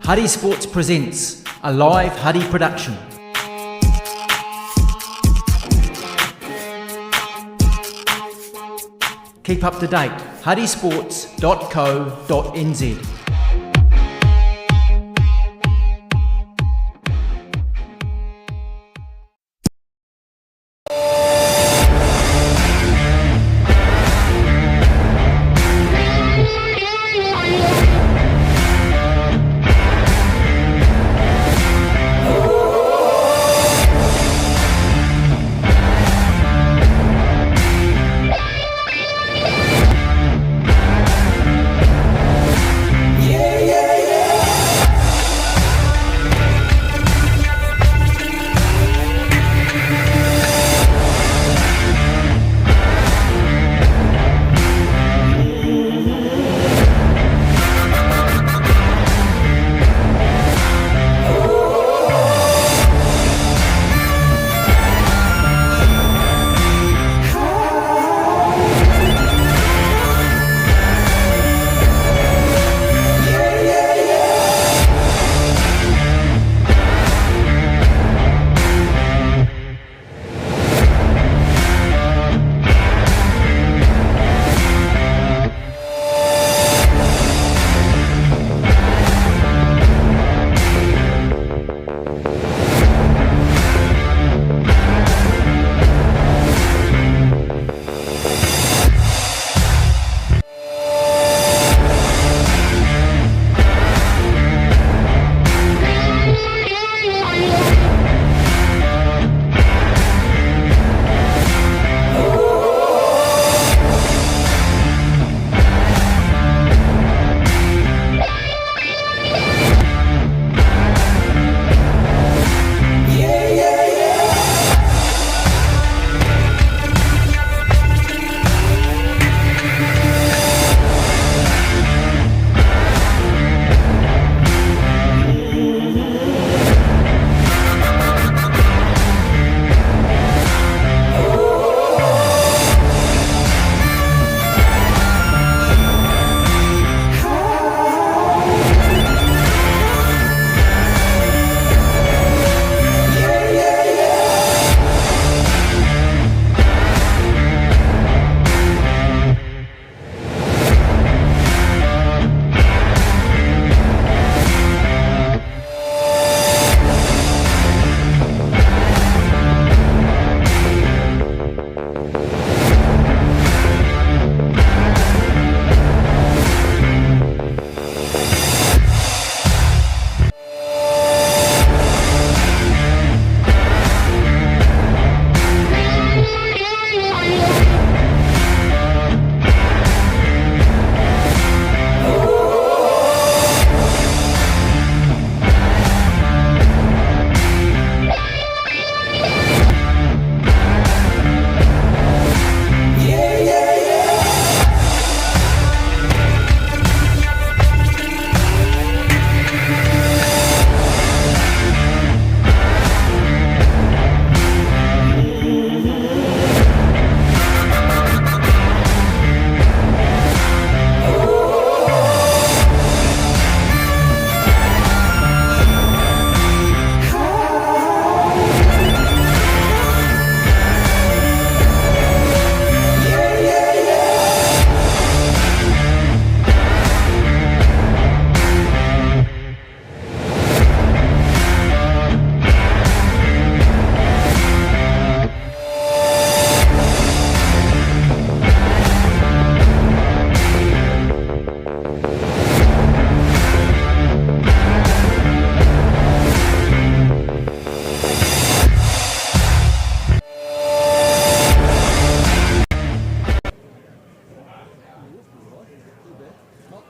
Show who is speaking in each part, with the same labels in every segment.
Speaker 1: Hutt Sports presents a live Hutt production. Keep up to date, huttisports.co.nz.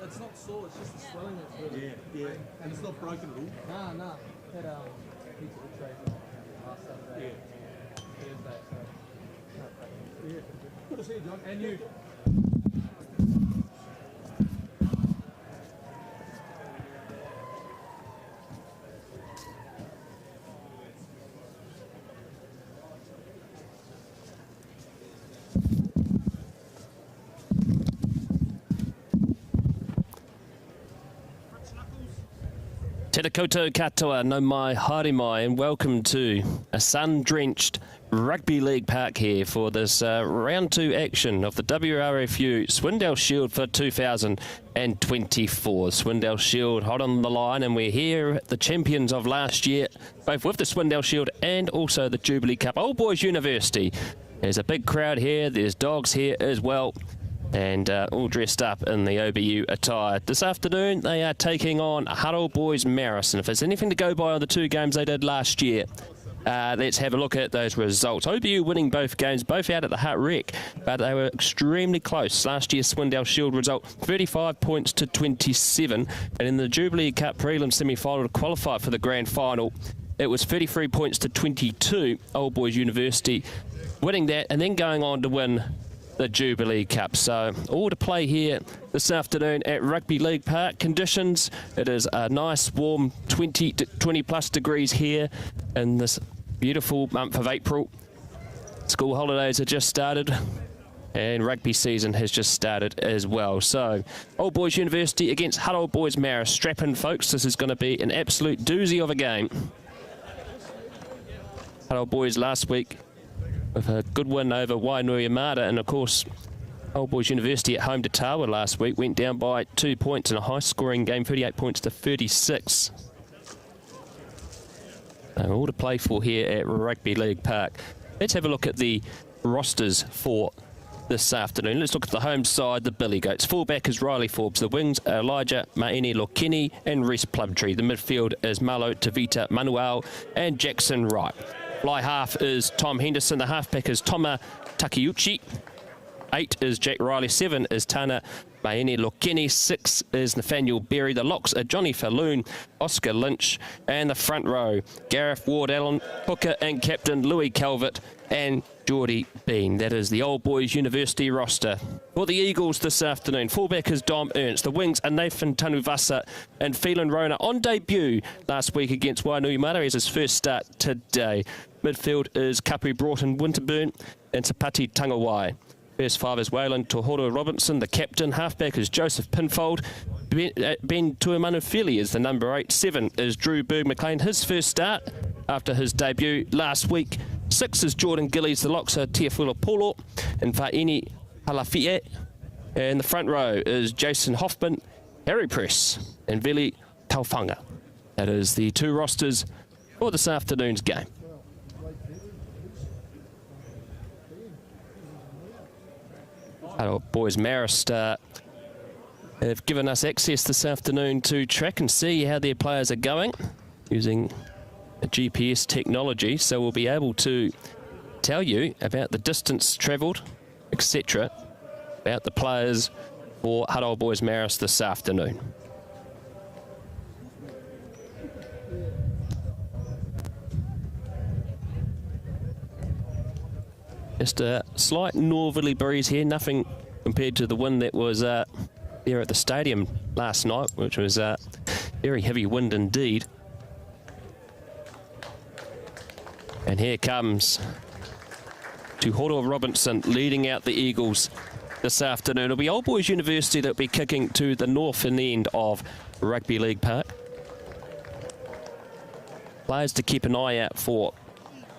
Speaker 2: It's not sore, it's just the swelling that's really. Yeah. And it's not broken at all? No. Had pizza x-rays last Saturday. Thursday, so no problem. Yeah. Good to see you, John. And you.
Speaker 3: Tēnā koutou katoa, no mai, haere mai, and welcome to a sun-drenched Rugby League park here for this round 2 action of the WRFU Swindale Shield for 2024. Swindale Shield hot on the line, and we're here, the champions of last year, both with the Swindale Shield and also the Jubilee Cup. Old Boys University. There's a big crowd here, there's dogs here as well, and all dressed up in the OBU attire. This afternoon, they are taking on Hutt Old Boys Marist, and if there's anything to go by on the 2 games they did last year, let's have a look at those results. OBU winning both games, both out at the Hutt Rec, but they were extremely close. Last year's Swindale Shield result, 35 points to 27, and in the Jubilee Cup prelim semi-final to qualify for the grand final, it was 33 points to 22, Old Boys University winning that, and then going on to win the Jubilee Cup. So all to play here this afternoon at Rugby League Park. Conditions, it is a nice warm 20 plus degrees here in this beautiful month of April. School holidays have just started and rugby season has just started as well. So Old Boys University against Hutt Old Boys Marist. Strap in, folks, this is going to be an absolute doozy of a game. Hutt Old Boys last week with a good win over Wainuiomata, and of course Old Boys University at home to Tawa last week went down by 2 points in a high-scoring game, 38 points to 36. All to play for here at Rugby League Park. Let's have a look at the rosters for this afternoon. Let's look at the home side, the Billy Goats. Fullback is Riley Forbes. The wings are Elijah Maini Lokeni and Reese Plumtree. The midfield is Malo Tavita Manuel and Jackson Wright. Fly half is Tom Henderson. The halfback is Toma Takeuchi. 8 is Jack Riley. 7 is Tana Maini Lokeni. 6 is Nathaniel Berry. The locks are Johnny Falloon, Oscar Lynch, and the front row, Gareth Ward-Allen, hooker and captain Louis Calvert, and Geordie Bean. That is the Old Boys University roster. For the Eagles this afternoon, fullback is Dom Ernst. The wings are Nathan Tanuvasa and Phelan Rona on debut last week against Wainuiomata as his first start today. Midfield is Kapri Broughton Winterburn and Sapati Tangawai. First 5 is Wayland Tohoro Robinson, the captain. Halfback is Joseph Pinfold. Ben Tuamanufili is the number 8. 7 is Drew Berg McLean, his first start after his debut last week. 6 is Jordan Gillies. The locks are Tiafula Polo and Faini Halafie. And the front row is Jason Hoffman, Harry Press, and Vili Taufanga. That is the 2 rosters for this afternoon's game. Hutt Boys Marist have given us access this afternoon to track and see how their players are going using a GPS technology, so we'll be able to tell you about the distance travelled, etc., about the players for Hutt Old Boys Marist this afternoon. Just a slight northerly breeze here, nothing compared to the wind that was there at the stadium last night, which was very heavy wind indeed. And here comes Tuhoro Robinson leading out the Eagles this afternoon. It'll be Old Boys University that'll be kicking to the northern end of Rugby League Park. Players to keep an eye out for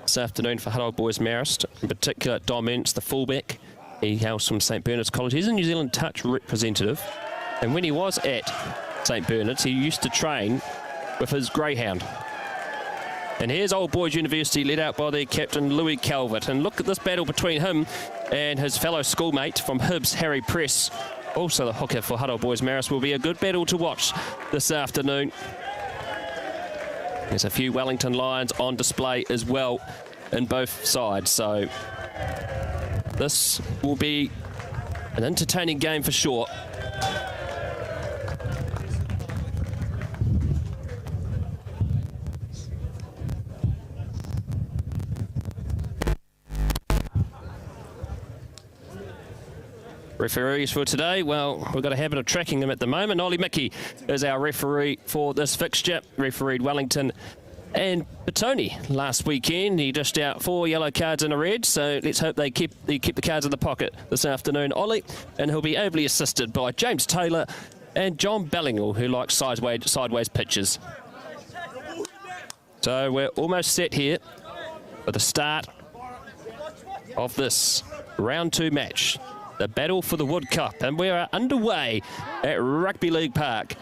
Speaker 3: this afternoon for Hutt Old Boys Marist, in particular Dom Ernst, the fullback. He hails from St Bernard's College. He's a New Zealand Touch representative, and when he was at St Bernard's, he used to train with his greyhound. And here's Old Boys University led out by their captain Louis Calvert, and look at this battle between him and his fellow schoolmate from Hibs, Harry Press, also the hooker for Hutt Old Boys Marist. Will be a good battle to watch this afternoon. There's a few Wellington Lions on display as well in both sides, so this will be an entertaining game for sure. Referees for today, well, we've got a habit of tracking them at the moment. Ollie Mickey is our referee for this fixture. Refereed Wellington and Petone last weekend. He dished out 4 yellow cards and a red, so let's hope they keep the cards in the pocket this afternoon, Ollie. And he'll be ably assisted by James Taylor and John Bellingham, who likes sideways pitches. So we're almost set here for the start of this round 2 match, the battle for the Wood Cup, and we are underway at Rugby League Park.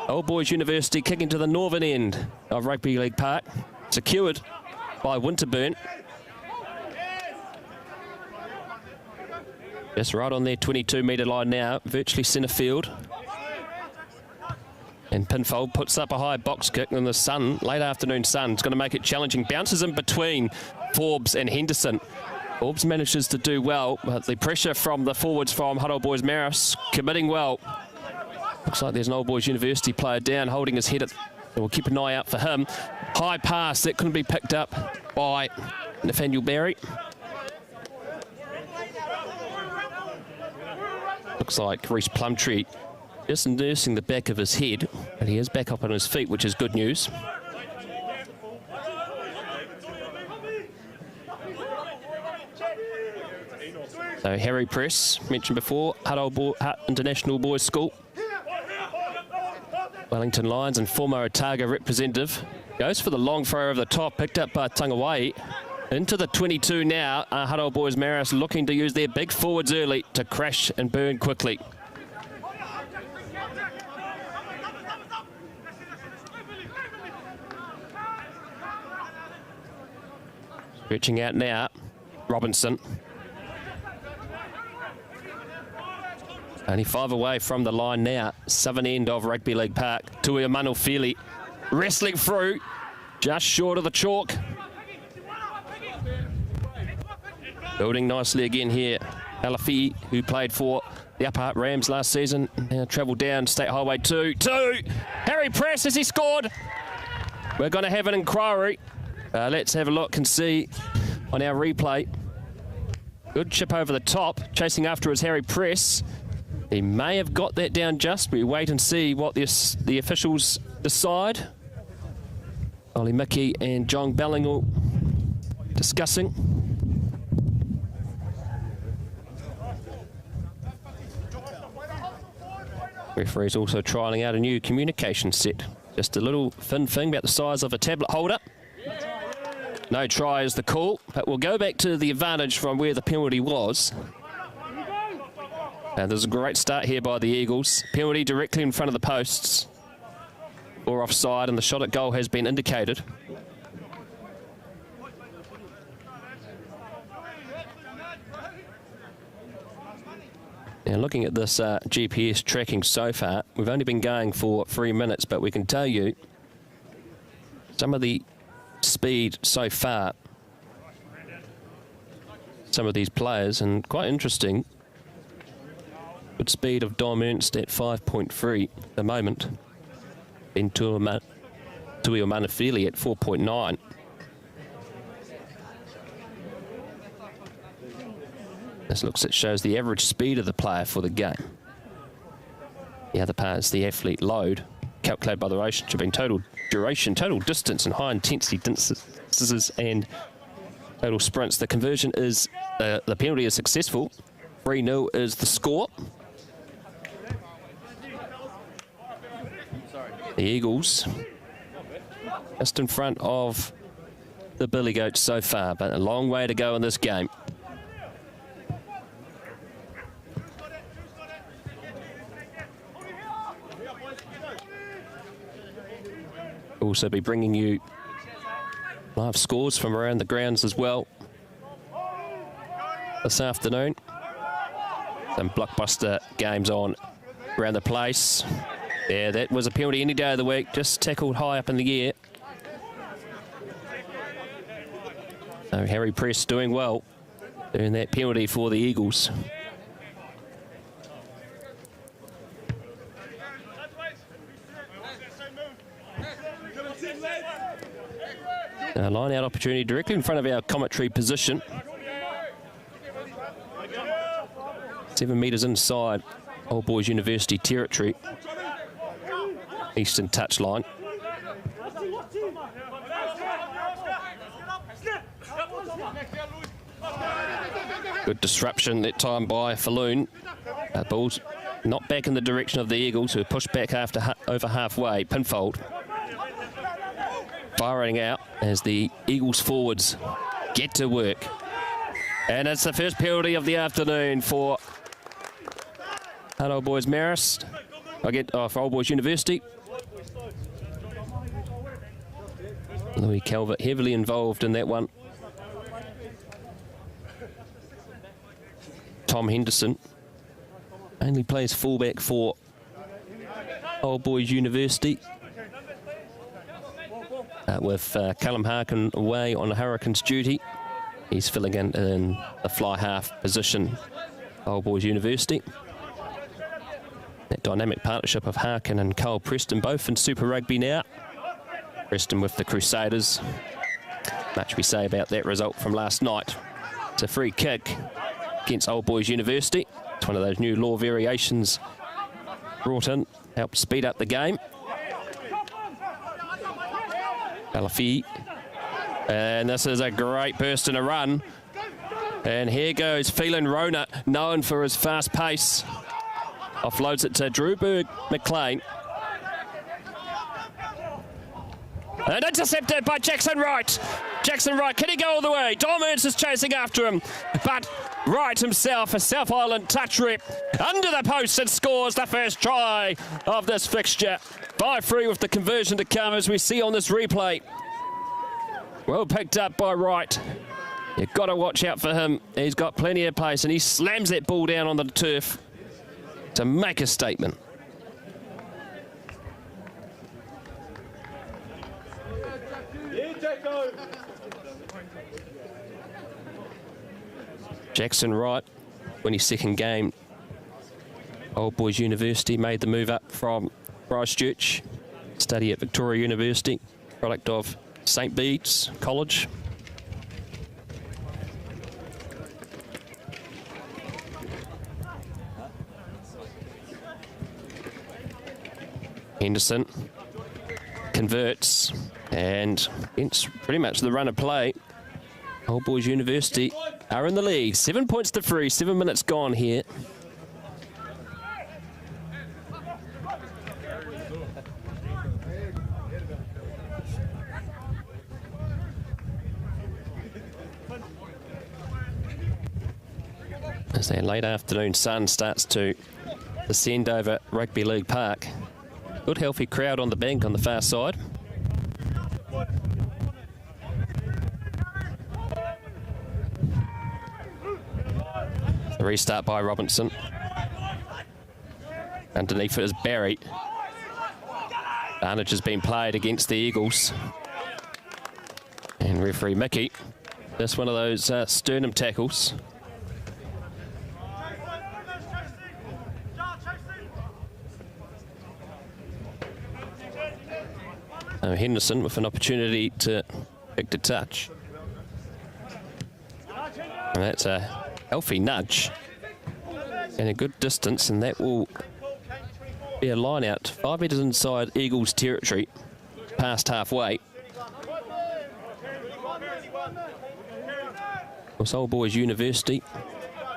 Speaker 3: Old Boys University kicking to the northern end of Rugby League Park, secured by Winterburn. Just right on their 22-metre line now, virtually centre field. And Pinfold puts up a high box kick, and the sun, late afternoon sun, is going to make it challenging. Bounces in between Forbes and Henderson. Forbes manages to do well, but the pressure from the forwards from Hutt Old Boys Marist committing well. Looks like there's an Old Boys University player down, holding his head. We'll keep an eye out for him. High pass, that couldn't be picked up by Nathaniel Barry. Looks like Reece Plumtree just nursing the back of his head, and he is back up on his feet, which is good news. So Harry Press, mentioned before, Hutt International Boys School. Wellington Lions and former Otago representative. Goes for the long throw over the top, picked up by Tangawai. Into the 22 now, Hutt Old Boys Marist looking to use their big forwards early to crash and burn quickly. Stretching out now, Robinson. Only 5 away from the line now, southern end of Rugby League Park. Tui Manufili wrestling through, just short of the chalk. Building nicely again here. Alafi, who played for the Upper Hutt Rams last season, now travelled down State Highway 2. Harry Press, has he scored? We're going to have an inquiry. Let's have a look and see on our replay. Good chip over the top. Chasing after is Harry Press. He may have got that down just. We wait and see what the officials decide. Ollie Mickey and John Bellinghall discussing. Referee's also trialling out a new communication set. Just a little thin thing about the size of a tablet holder. No try is the call, but we'll go back to the advantage from where the penalty was. And there's a great start here by the Eagles. Penalty directly in front of the posts. Or offside, and the shot at goal has been indicated. Now looking at this GPS tracking so far, we've only been going for 3 minutes, but we can tell you some of the speed so far, some of these players, and quite interesting. Good speed of Dom Ernst at 5.3 at the moment. Ben Tuimanafili at 4.9. This shows the average speed of the player for the game. The other part is the athlete load, calculated by the relationship in total duration, total distance, and high intensity distances and total sprints. The conversion is, the penalty is successful. 3-0 is the score. The Eagles just in front of the Billy Goats so far, but a long way to go in this game. Also be bringing you live scores from around the grounds as well this afternoon. Some blockbuster games on around the place. Yeah, that was a penalty any day of the week, just tackled high up in the air. So Harry Press doing well, doing that penalty for the Eagles. Line out opportunity directly in front of our commentary position. 7 metres inside Old Boys University territory. Eastern touchline. Good disruption that time by Falloon. Ball's not back in the direction of the Eagles, who are pushed back over halfway. Pinfold. firing out as the Eagles forwards get to work. And it's the first penalty of the afternoon for Hutt Old Boys Marist. For Old Boys University. Louis Calvert heavily involved in that one. Tom Henderson only plays fullback for Old Boys University. With Callum Harkin away on Hurricanes duty. He's filling in the fly half position, Old Boys University. That dynamic partnership of Harkin and Cole Preston, both in Super Rugby now. Preston with the Crusaders. Much we say about that result from last night. It's a free kick against Old Boys University. It's one of those new law variations brought in, help speed up the game. Balafi. And this is a great burst and a run. And here goes Phelan Rona, known for his fast pace. Offloads it to Drewberg McLean. And intercepted by Jackson Wright. Jackson Wright, can he go all the way? Dom Ernst is chasing after him. But Wright himself, a South Island touch rep, under the post and scores the first try of this fixture. 5-3 with the conversion to come, as we see on this replay. Well picked up by Wright. You've got to watch out for him. He's got plenty of pace and he slams that ball down on the turf to make a statement. Jackson Wright, when his second game, Old Boys University, made the move up from Christchurch, study at Victoria University, product of St. Bede's College. Henderson converts, and it's pretty much the run of play. Old Boys University are in the lead. 7 points to 3, 7 minutes gone here. As the late afternoon sun starts to descend over Rugby League Park. Good healthy crowd on the bank on the far side. The restart by Robinson. Underneath it is Barry. Advantage has been played against the Eagles. And referee Mickey, just one of those sternum tackles. Henderson with an opportunity to pick the touch. And that's a healthy nudge and a good distance, and that will be a line out 5 metres inside Eagles territory, past halfway. It's Old Boys University,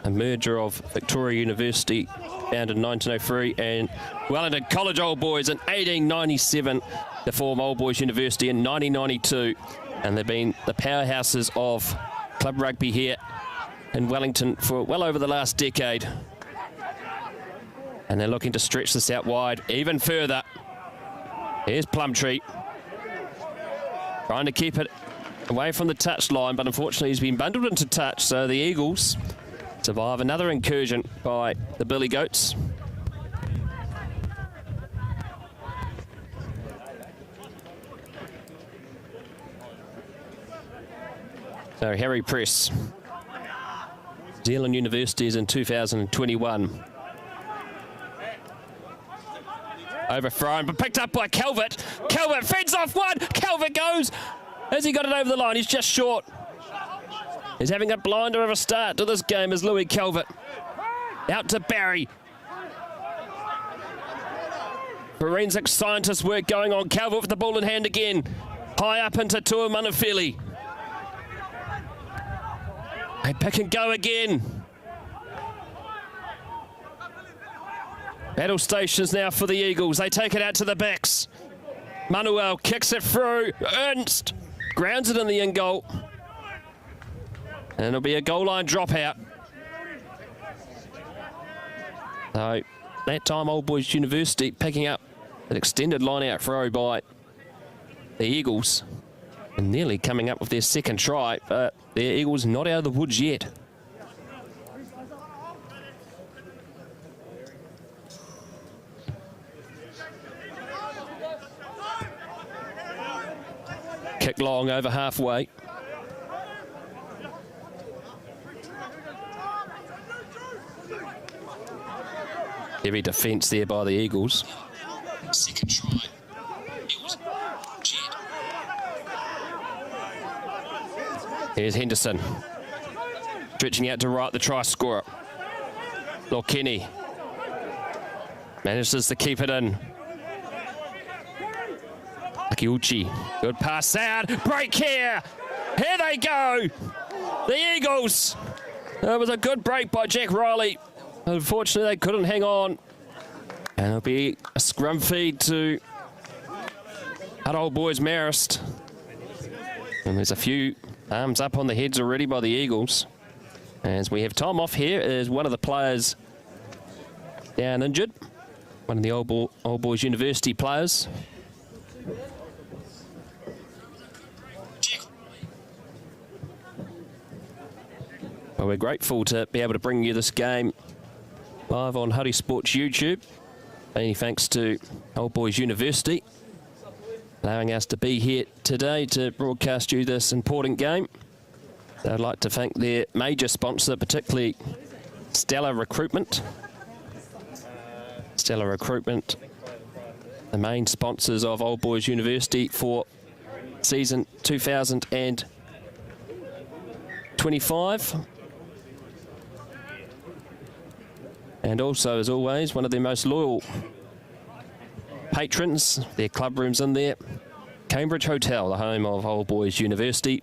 Speaker 3: a merger of Victoria University, founded in 1903, and Wellington College Old Boys in 1897. To form Old Boys University in 1992, and they've been the powerhouses of club rugby here in Wellington for well over the last decade. And they're looking to stretch this out wide even further. Here's Plumtree, trying to keep it away from the touch line, but unfortunately he's been bundled into touch, so the Eagles survive another incursion by the Billy Goats. So Harry Press, New Zealand Universities in 2021. Overthrown, but picked up by Calvert. Calvert fends off one. Calvert goes. Has he got it over the line? He's just short. He's having a blinder of a start to this game as Louis Calvert. Out to Barry. Forensic scientist work going on. Calvert with the ball in hand again. High up into Tua Manafili. They pick and go again. Battle stations now for the Eagles. They take it out to the backs. Manuel kicks it through. Ernst grounds it in the in goal. And it'll be a goal line dropout. So that time Old Boys University picking up an extended line out throw by the Eagles. And nearly coming up with their second try, but the Eagles not out of the woods yet. Kick long over halfway. Heavy defence there by the Eagles. Second try. Here's Henderson. Stretching out to right, the try scorer. Kenny manages to keep it in. Akiuchi, good pass out. Break here. Here they go. The Eagles. That was a good break by Jack Riley. Unfortunately, they couldn't hang on. And it'll be a scrum feed to Hutt Old Boys Marist. And there's a few arms up on the heads already by the Eagles. As we have time off here is one of the players down injured. One of the Old Boys University players. Well, we're grateful to be able to bring you this game live on Huddy Sports YouTube. Many thanks to Old Boys University allowing us to be here today to broadcast you this important game. I'd like to thank their major sponsor, particularly Stellar Recruitment. Stellar Recruitment, the main sponsors of Old Boys University for season 2025. And also, as always, one of their most loyal patrons, their club rooms in there, Cambridge Hotel, the home of Old Boys University.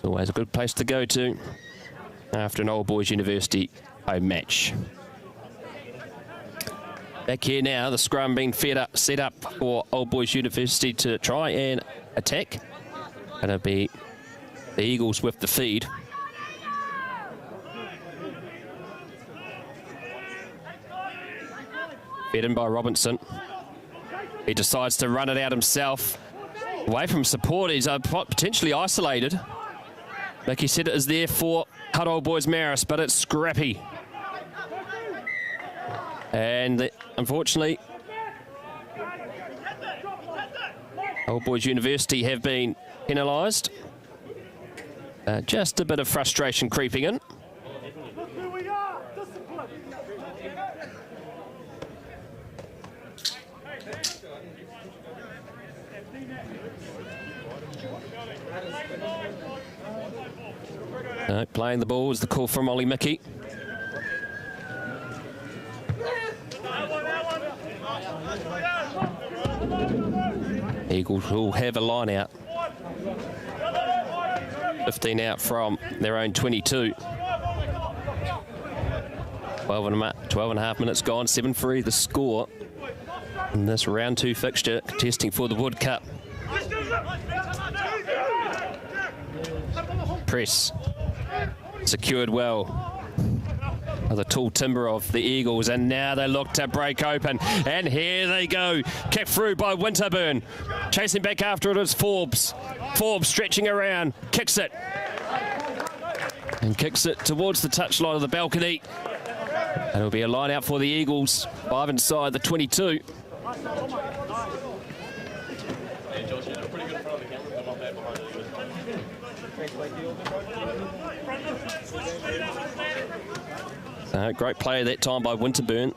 Speaker 3: Always a good place to go to after an Old Boys University home match. Back here now, the scrum being set up for Old Boys University to try and attack. And it'll be the Eagles with the feed. Fed in by Robinson. He decides to run it out himself. Away from support, he's potentially isolated. Like he said, it is there for Hutt Old Boys Marist, but it's scrappy. And unfortunately, Old Boys University have been penalised. Just a bit of frustration creeping in. Playing the ball is the call from Ollie Mickey. Eagles will have a line out. 15 out from their own 22. 12 and a half minutes gone, 7-3 the score in this round 2 fixture, contesting for the Wood Cup. Press secured well by the tall timber of the Eagles, and now they look to break open, and here they go. Kick through by Winterburn. Chasing back after it is Forbes. Forbes stretching around, kicks it. And kicks it towards the touchline of the balcony. And it'll be a line out for the Eagles. 5 inside the 22. Great play that time by Winterburn.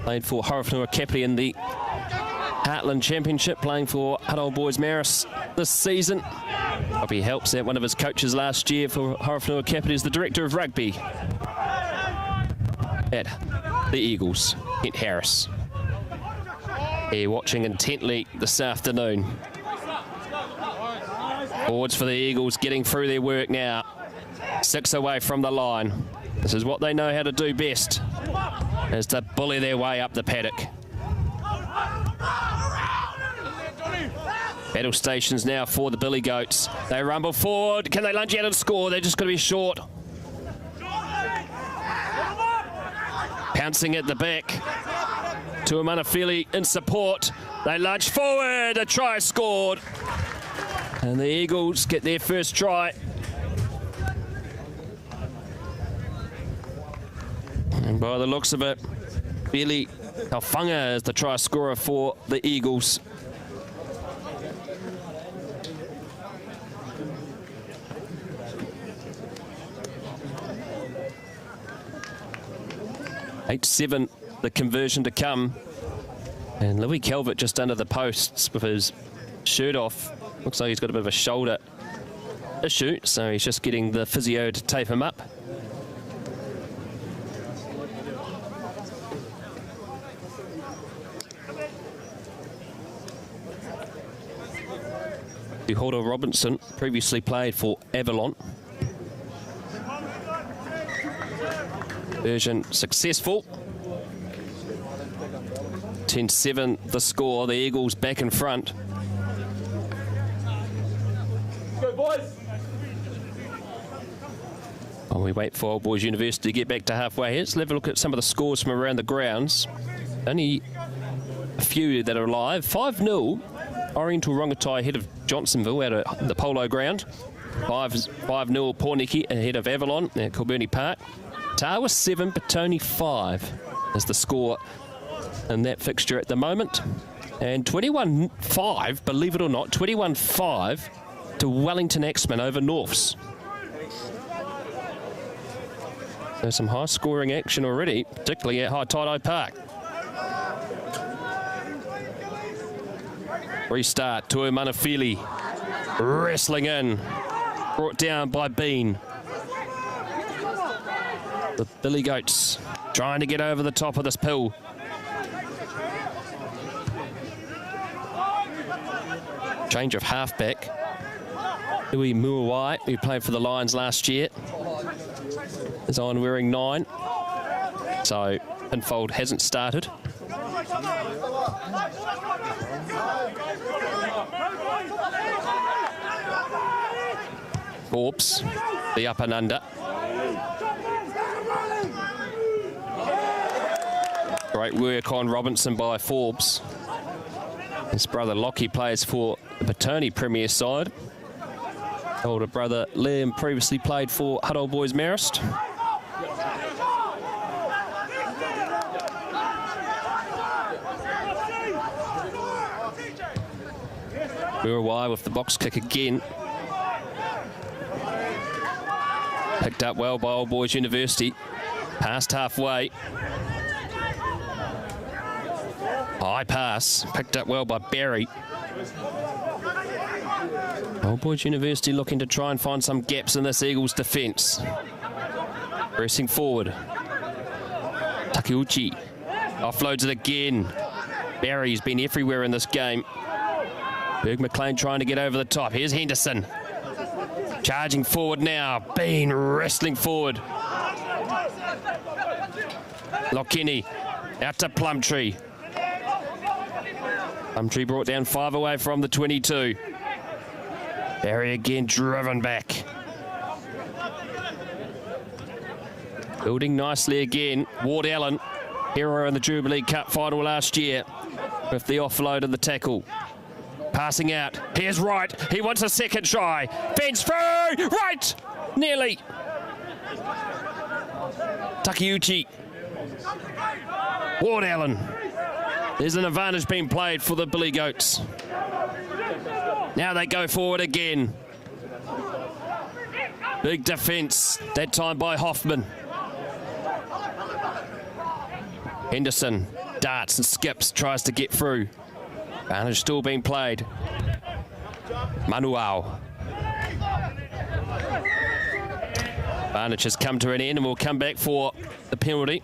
Speaker 3: Played for Horowhenua Kapiti in the Heartland Championship, playing for Hutt Old Boys Marist this season. Hope he helps out one of his coaches last year for Horowhenua Kapiti is the director of rugby at the Eagles, Kent Harris. Here watching intently this afternoon. Forwards for the Eagles getting through their work now. 6 away from the line. This is what they know how to do best, is to bully their way up the paddock. Battle stations now for the Billy Goats. They rumble forward. Can they lunge out and score? They're just going to be short. Pouncing at the back. Tuamanawhili in support. They lunge forward. A try scored. And the Eagles get their first try. And by the looks of it, Billy Kalfunga is the try scorer for the Eagles. (8-7), the conversion to come. And Louis Calvert just under the posts with his shirt off. Looks like he's got a bit of a shoulder issue, so he's just getting the physio to tape him up. Hutt Robinson previously played for Avalon. Version successful. 10-7 the score. The Eagles back in front.
Speaker 2: Go, boys!
Speaker 3: While we wait for Old Boys University to get back to halfway here, let's have a look at some of the scores from around the grounds. Only a few that are alive. 5-0. Oriental Rongotai ahead of Johnsonville out at the Polo Ground. 5-0 Porniki ahead of Avalon at Kilburnie Park. Tawa 7, Petone 5 is the score in that fixture at the moment. And 21-5, believe it or not, 21-5 to Wellington Axemen over Norths. There's some high scoring action already, particularly at High Tide Park. Restart, Tuamanawhili wrestling in, brought down by Bean. The Billy Goats trying to get over the top of this pill. Change of halfback. Louis Muawai, who played for the Lions last year, is on wearing 9. So Pinfold hasn't started. Forbes, the up and under. Great work on Robinson by Forbes. His brother Lockie plays for the Petone Premier side. Older brother Liam previously played for Hutt Old Boys Marist. Murawai with the box kick again. Picked up well by Old Boys University. Past halfway. High pass. Picked up well by Barry. Old Boys University looking to try and find some gaps in this Eagles defence. Pressing forward. Takeuchi offloads it again. Barry's been everywhere in this game. Berg McLean trying to get over the top. Here's Henderson. Charging forward now. Bean wrestling forward. Lokini out to Plumtree. Plumtree brought down 5 away from the 22. Barry again driven back. Building nicely again. Ward Allen, hero in the Jubilee Cup final last year, with the offload of the tackle. Passing out. Here's Wright. He wants a second try. Fence through. Right. Nearly. Takeuchi. Ward Allen. There's an advantage being played for the Billy Goats. Now they go forward again. Big defence. That time by Hoffman. Henderson darts and skips. Tries to get through. Advantage still being played. Manuel. Advantage has come to an end and we'll come back for the penalty.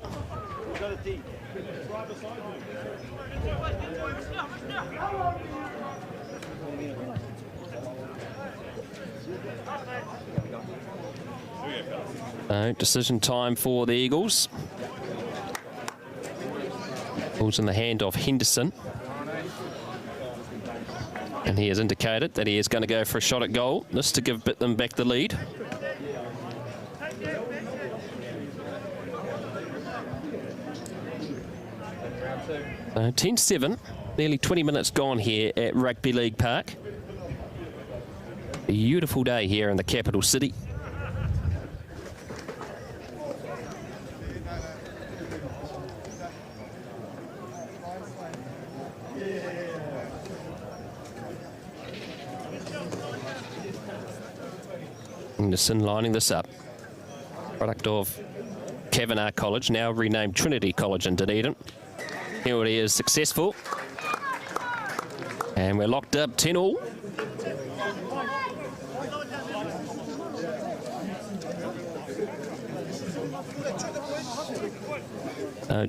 Speaker 3: Decision time for the Eagles. Ball's in the hand of Henderson. And he has indicated that he is going to go for a shot at goal. This to give them back the lead. So 10-7, nearly 20 minutes gone here at Rugby League Park. Beautiful day here in the capital city. Anderson lining this up. Product of Kavanagh College, now renamed Trinity College in Dunedin. Penalty is successful. And we're locked up 10-all.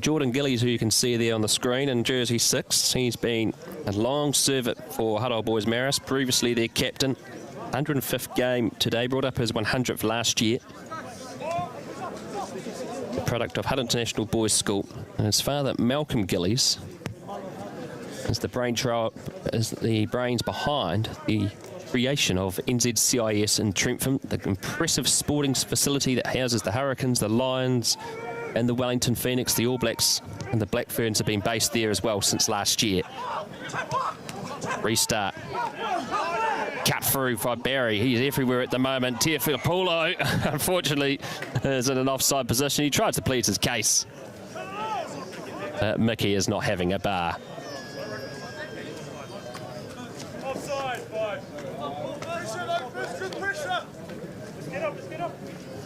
Speaker 3: Jordan Gillies, who you can see there on the screen, in jersey 6. He's been a long servant for Hutt Old Boys Marist, previously their captain. 105th game today, brought up his 100th last year. Product of Hutt International Boys School. And his father, Malcolm Gillies, is the brains behind the creation of NZCIS in Trentham, the impressive sporting facility that houses the Hurricanes, the Lions, and the Wellington Phoenix. The All Blacks and the Black Ferns have been based there as well since last year. Restart. Cut through by Barry. He's everywhere at the moment. Teofilo, unfortunately, is in an offside position. He tries to plead his case. Mickey is not having a bar.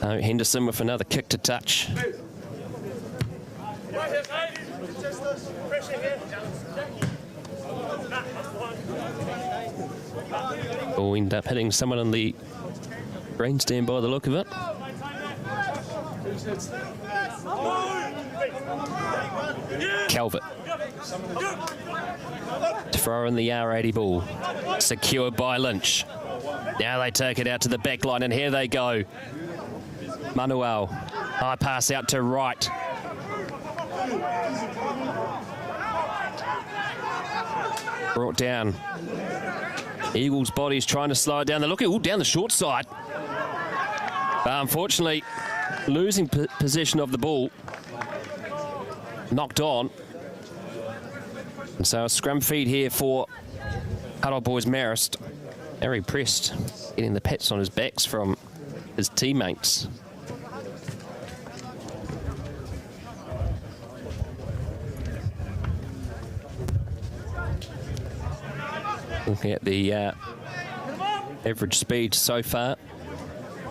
Speaker 3: Henderson with another kick to touch. Will end up hitting someone on the grandstand by the look of it. Calvert. To throw in the R80 ball. Secured by Lynch. Now they take it out to the back line, and here they go. Manuel. High pass out to right. Brought down. Eagles' body's trying to slow it down. They're looking down the short side. But unfortunately, losing possession of the ball. Knocked on. And so a scrum feed here for Hutt Old Boys Marist. Very pressed, getting the pats on his backs from his teammates. Looking at the average speed so far,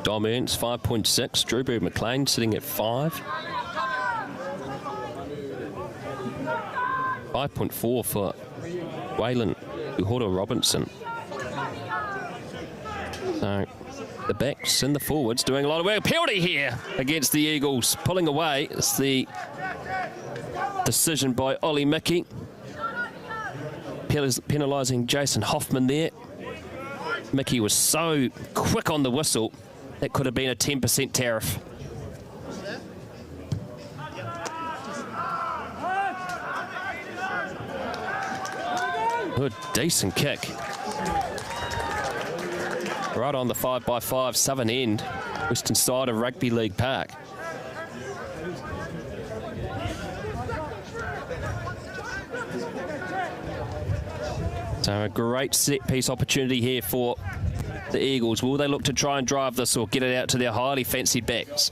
Speaker 3: Dom Ernst 5.6, Drew Bird McLean sitting at 5. 5.4 for Waylon Uhura Robinson. So the backs and the forwards doing a lot of work. Penalty here against the Eagles, pulling away. It's the decision by Ollie Mickey. Penalising Jason Hoffman there. Mickey was so quick on the whistle, that could have been a 10% tariff. Good, decent kick. Right on the 5x5 southern end, western side of Rugby League Park. So a great set-piece opportunity here for the Eagles. Will they look to try and drive this or get it out to their highly fancied backs?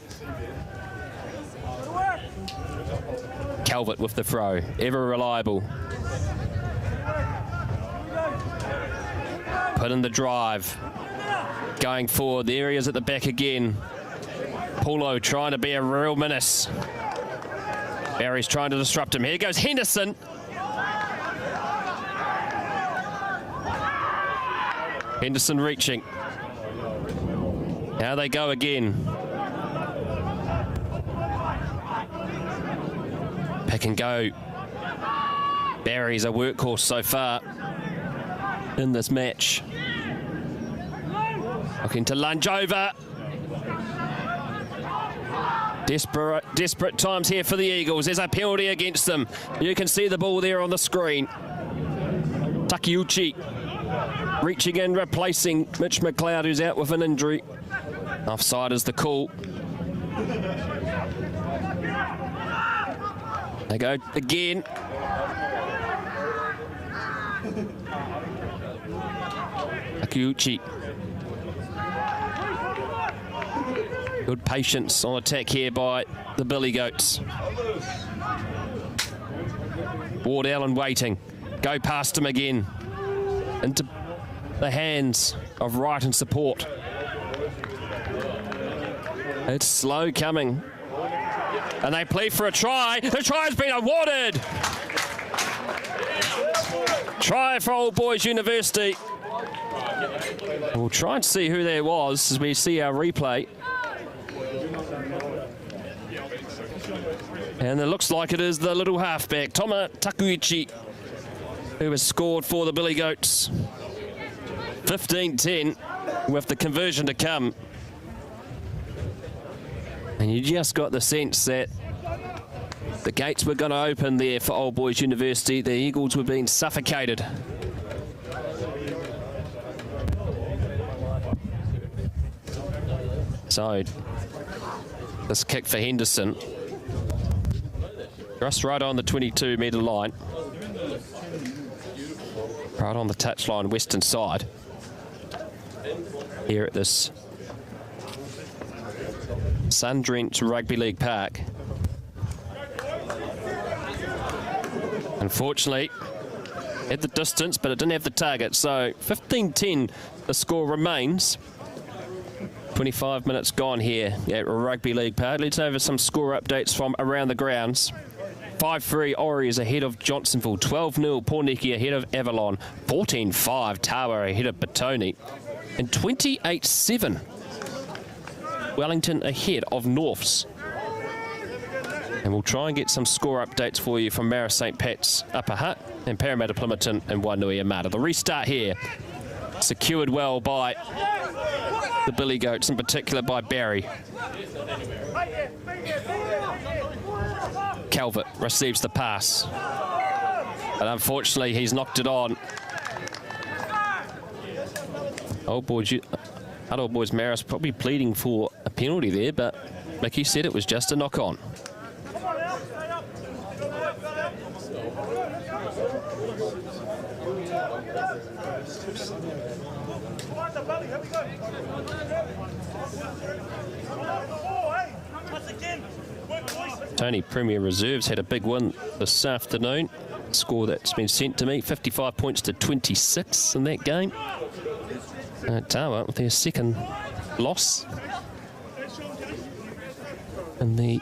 Speaker 3: Calvert with the throw, ever reliable. Put in the drive. Going forward, there he is at the back again. Paulo trying to be a real menace. Barry's trying to disrupt him. Here goes Henderson. Henderson reaching. Now they go again. Pick and go. Barry's a workhorse so far in this match. Looking to lunge over. Desperate times here for the Eagles. There's a penalty against them. You can see the ball there on the screen. Takeuchi reaching in, replacing Mitch McLeod, who's out with an injury. Offside is the call. They go again. Akiuchi. Good patience on attack here by the Billy Goats. Ward Allen waiting. Go past him again. Into the hands of Wright and support. It's slow coming. And they play for a try. The try has been awarded. Try for Old Boys University. We'll try and see who there was as we see our replay. And it looks like it is the little halfback, Toma Takuichi, who has scored for the Billy Goats. 15-10 with the conversion to come. And you just got the sense that the gates were going to open there for Old Boys University. The Eagles were being suffocated. So, this kick for Henderson. Just right on the 22-metre line. Right on the touchline, western side. Here at this sun-drenched Rugby League Park. Unfortunately, had the distance, but it didn't have the target. So 15-10, the score remains. 25 minutes gone here at Rugby League Park. Let's over some score updates from around the grounds. 5-3 Warriors ahead of Johnsonville. 12-0 Porniki ahead of Avalon. 14-5 Tawa ahead of Batoni. And 28-7 Wellington ahead of Norths. And we'll try and get some score updates for you from Marist St. Pat's, Upper Hutt, and Parramatta Plimerton and Wainuiomata. The restart here, secured well by the Billy Goats, in particular by Barry. Calvert receives the pass, but unfortunately he's knocked it on. Old Boys Marist probably pleading for a penalty there, but Mickey said it was just a knock-on. Tony Premier Reserves had a big win this afternoon. Score that's been sent to me, 55 points to 26 in that game. Tawa with their second loss in the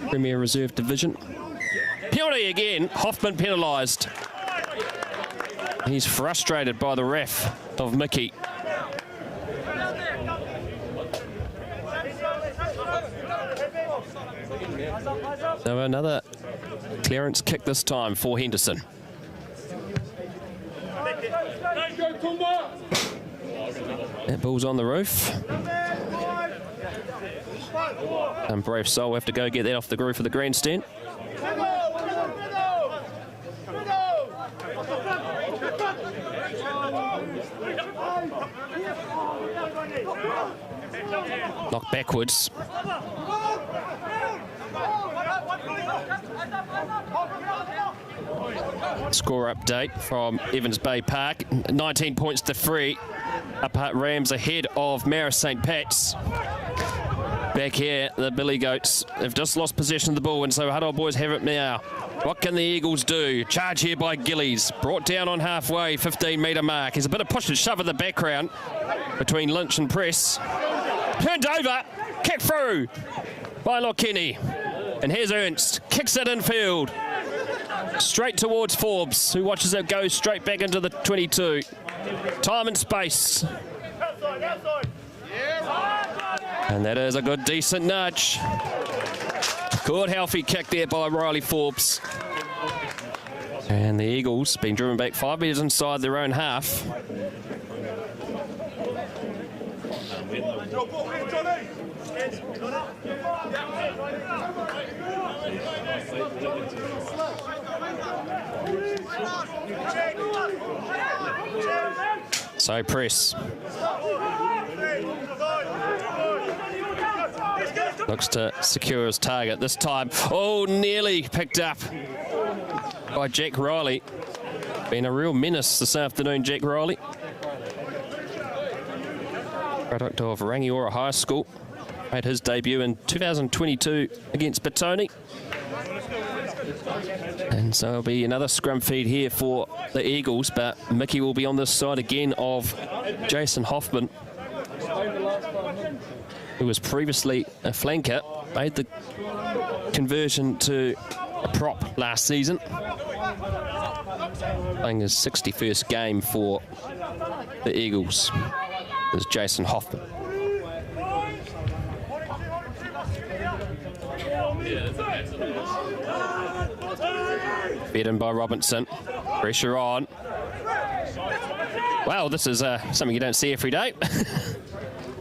Speaker 3: Premier Reserve division. Penalty again, Hoffman penalised. He's frustrated by the ref of Mickey. So another clearance kick this time for Henderson. That ball's on the roof. And Brave Soul have to go get that off the roof of the grandstand. Knocked backwards. Score update from Evans Bay Park. 19 points to 3. Upper Hutt Rams ahead of Marist St. Pat's. Back here, the Billy Goats have just lost possession of the ball, and so Hutt Old Boys have it now. What can the Eagles do? Charge here by Gillies. Brought down on halfway, 15-metre mark. There's a bit of push and shove in the background between Lynch and Press. Turned over, kick through by Lokeni. And here's Ernst, kicks it infield. Straight towards Forbes, who watches it go straight back into the 22. Time and space. And that is a good, decent nudge. Good, healthy kick there by Riley Forbes. And the Eagles being driven back 5 metres inside their own half. So press. Looks to secure his target this time. Oh, nearly picked up by Jack Riley. Been a real menace this afternoon, Jack Riley. Product of Rangiora High School. Made his debut in 2022 against Batoni. And so it'll be another scrum feed here for the Eagles, but Mickey will be on this side again of Jason Hoffman, who was previously a flanker, made the conversion to a prop last season, playing his 61st game for the Eagles. There's Jason Hoffman. Fed in by Robinson. Pressure on. Wow, this is something you don't see every day.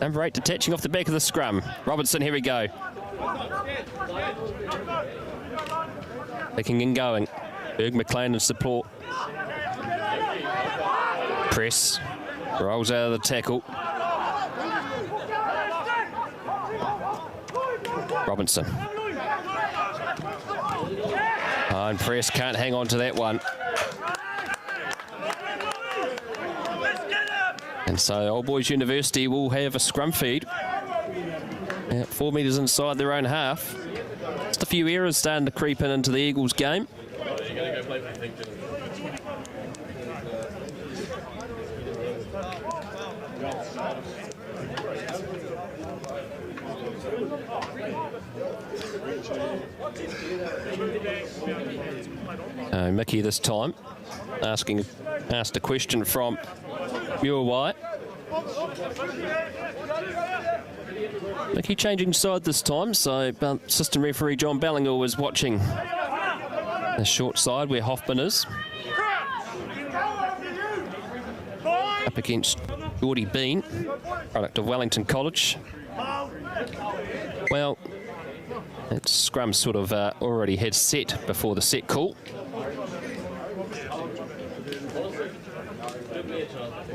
Speaker 3: Number 8 detaching off the back of the scrum. Robinson, here we go. Picking and going. Berg McLean in support. Press. Rolls out of the tackle. Robinson. And press can't hang on to that one. And so Old Boys University will have a scrum feed. 4 metres inside their own half. Just a few errors starting to creep into the Eagles game. Mickey this time asked a question from Muir White. Mickey changing side this time, so assistant referee John Ballinger was watching the short side where Hoffman is. Up against Geordie Bean, product of Wellington College. Well, that scrum sort of already had set before the set call.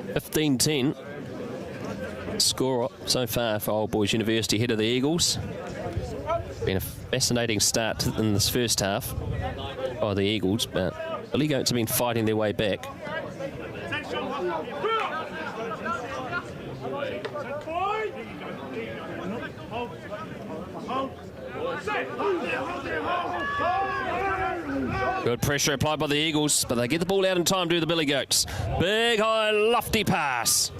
Speaker 3: 15-10 score so far for Old Boys University ahead of the Eagles. Been a fascinating start in this first half by the Eagles, but the Billy Goats have been fighting their way back. Good pressure applied by the Eagles, but they get the ball out in time, do the Billy Goats. Big, high, lofty pass.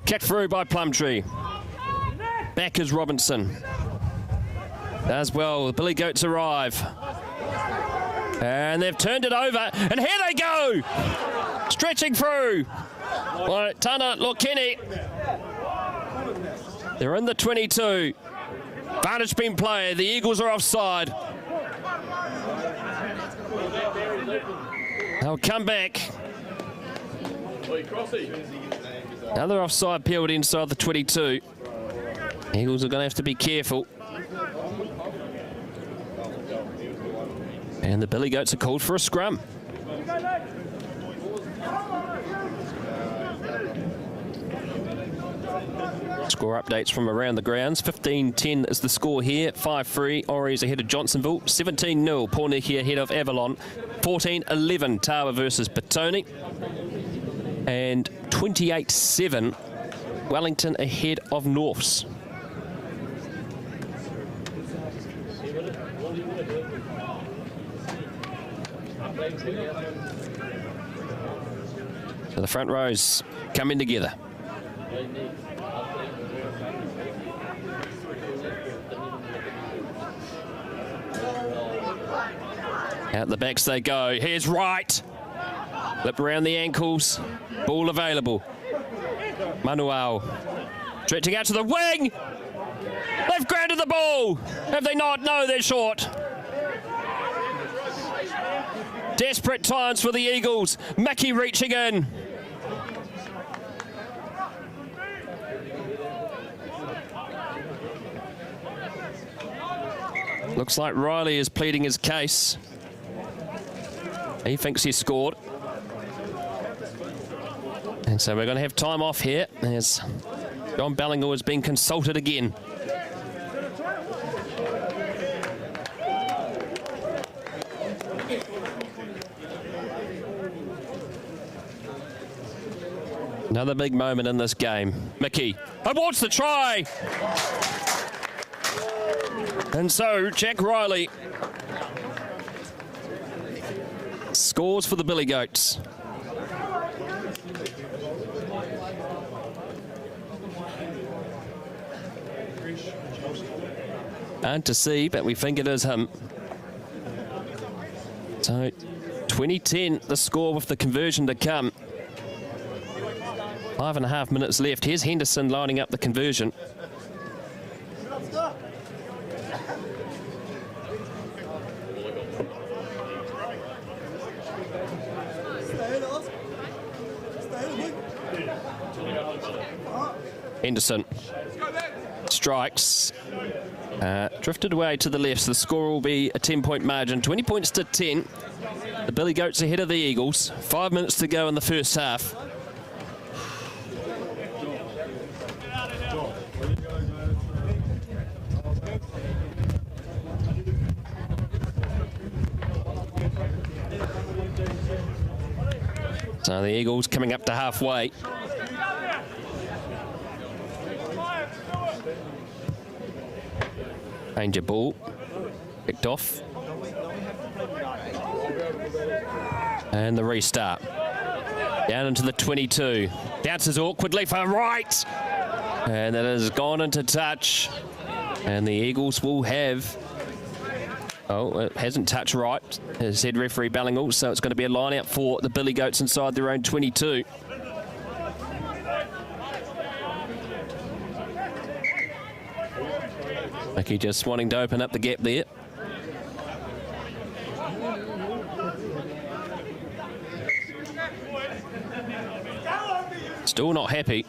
Speaker 3: Kicked through by Plumtree. Back is Robinson. As well, the Billy Goats arrive. And they've turned it over, and here they go! Stretching through. Well, Tana Lokeni. They're in the 22. Vantage beam play. The Eagles are offside. They'll come back. Another offside penalty inside the 22. Eagles are going to have to be careful. And the Billy Goats are called for a scrum. Score updates from around the grounds. 15-10 is the score here. 5-3, Ories ahead of Johnsonville. 17-0, Pornicky ahead of Avalon. 14-11, Tawa versus Batoni. And 28-7, Wellington ahead of Norths. So the front rows coming together. Out the backs they go. Here's Wright. Lip around the ankles. Ball available. Manuel. Stretching out to the wing. They've grounded the ball. Have they not? No, they're short. Desperate times for the Eagles. Mickey reaching in. Looks like Riley is pleading his case. He thinks he scored. And so we're going to have time off here as John Ballinger has been consulted again. Another big moment in this game. Mickey wants the try. And so Jack Riley scores for the Billy Goats. And to see, but we think it is him. So 2010, the score with the conversion to come. 5.5 minutes left. Here's Henderson lining up the conversion. Henderson strikes. Drifted away to the left, so the score will be a 10-point margin. 20 points to 10. The Billy Goats ahead of the Eagles. 5 minutes to go in the first half. So the Eagles coming up to halfway. Danger ball. Picked off. And the restart. Down into the 22. Bounces awkwardly for right. And that has gone into touch. And the Eagles will have... Oh, it hasn't touched right, as said referee Ballinger, so it's going to be a line out for the Billy Goats inside their own 22. Mickey just wanting to open up the gap there. Still not happy.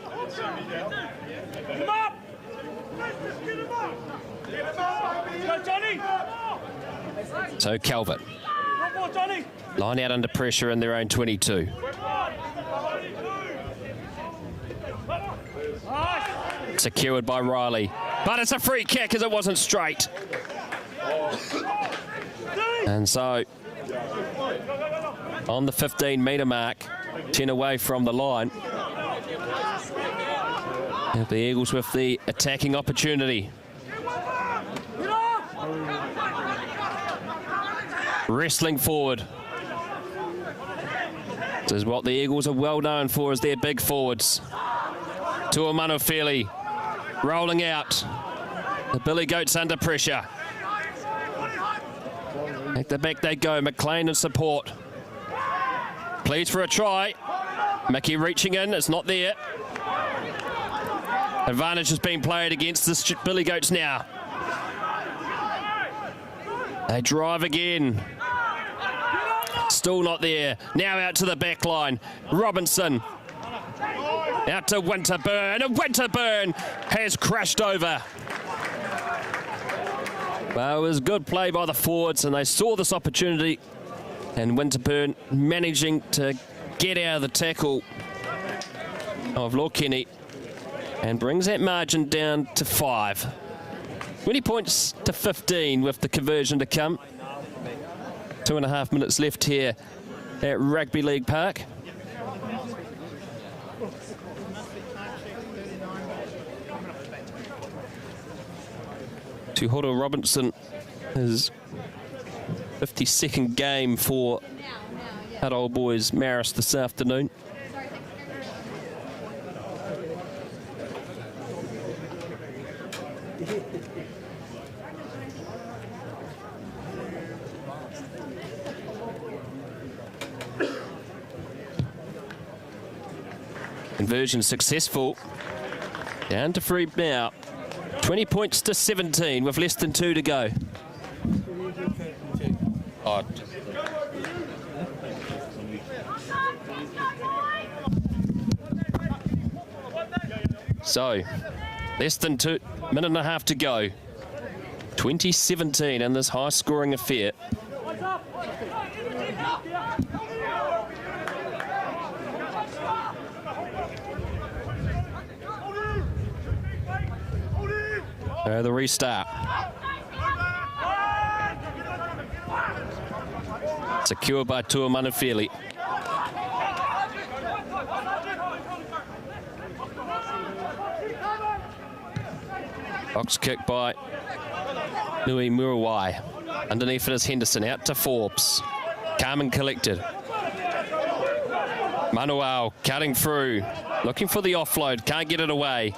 Speaker 3: So Calvert. Line out under pressure in their own 22. Secured by Riley. But it's a free kick as it wasn't straight. And so, on the 15-metre mark, 10 away from the line. And the Eagles with the attacking opportunity. Wrestling forward. This is what the Eagles are well known for, as their big forwards. Tuamanufeli rolling out. The Billy Goats under pressure. At the back they go. McLean in support. Pleads for a try. Mickey reaching in. It's not there. Advantage has been played against the Billy Goats now. They drive again. Still not there. Now out to the back line. Robinson. Out to Winterburn. And Winterburn has crashed over. Well, it was good play by the forwards, and they saw this opportunity. And Winterburn managing to get out of the tackle of Lord Kenny and brings that margin down to 5. 20 points to 15 with the conversion to come. 2.5 minutes left here at Rugby League Park. Tuhoto Robinson, his 52nd game for Hutt Old Boys Marist this afternoon. Conversion successful. Down to free now. 20 points to 17 with less than 2 to go. So, less than 2 minute and a half to go. 2017 in this high-scoring affair. The restart. Secured by Tuamanafili. Box kick by Nui Murawai. Underneath it is Henderson, out to Forbes. Calm and collected. Manuel cutting through, looking for the offload, can't get it away.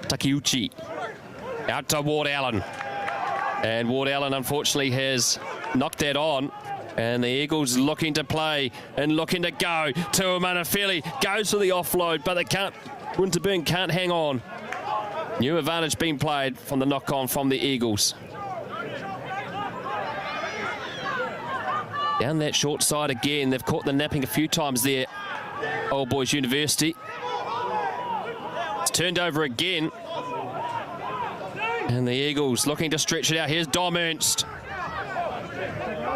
Speaker 3: Takeuchi out to Ward Allen. And Ward Allen unfortunately has knocked that on. And the Eagles looking to play and looking to go. Tuamanafili goes for the offload, but they can't. Winterburn can't hang on. New advantage being played from the knock-on from the Eagles. Down that short side again. They've caught the napping a few times there. Old Boys University. It's turned over again. And the Eagles looking to stretch it out. Here's Dom Ernst.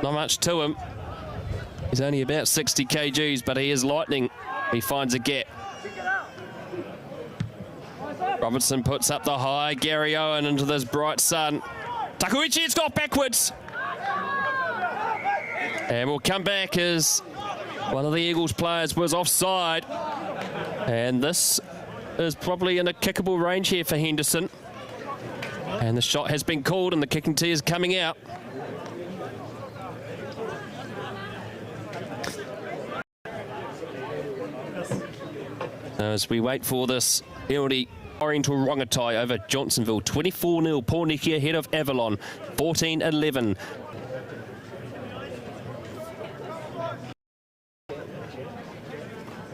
Speaker 3: Not much to him. He's only about 60 kgs, but he is lightning. He finds a gap. Robertson puts up the high. Gary Owen into this bright sun. Takeuchi, it's got backwards. And we'll come back as one of the Eagles players was offside. And this is probably in a kickable range here for Henderson. And the shot has been called and the kicking tee is coming out. As we wait for this penalty, Oriental Rongotai over Johnsonville. 24-0, Pōneke ahead of Avalon. 14-11.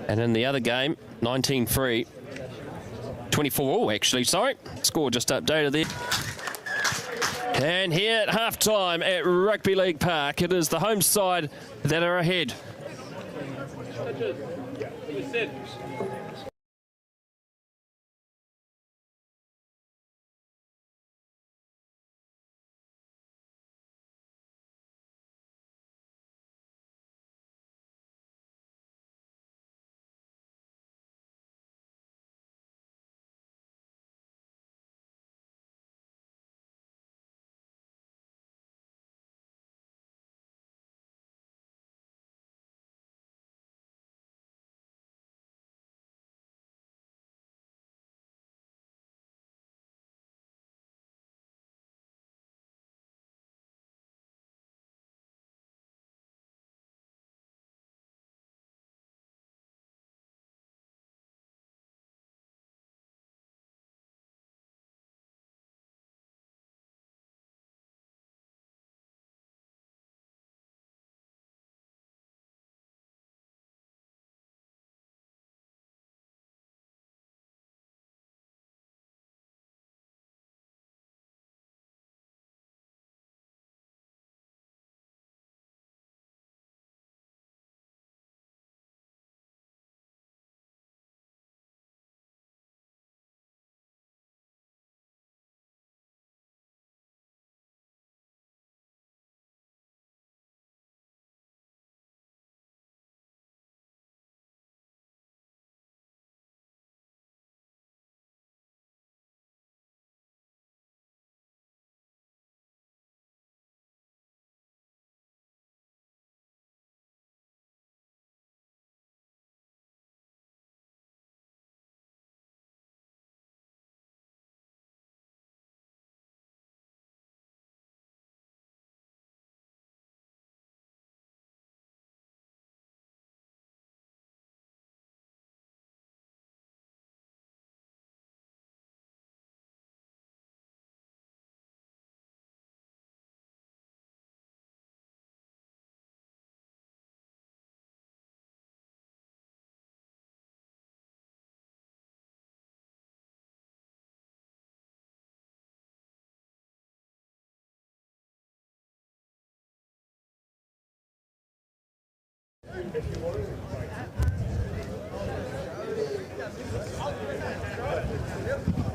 Speaker 3: And in the other game, 19-3. 24-all actually, sorry. Score just updated there. And here at half-time at Rugby League Park, it is the home side that are ahead.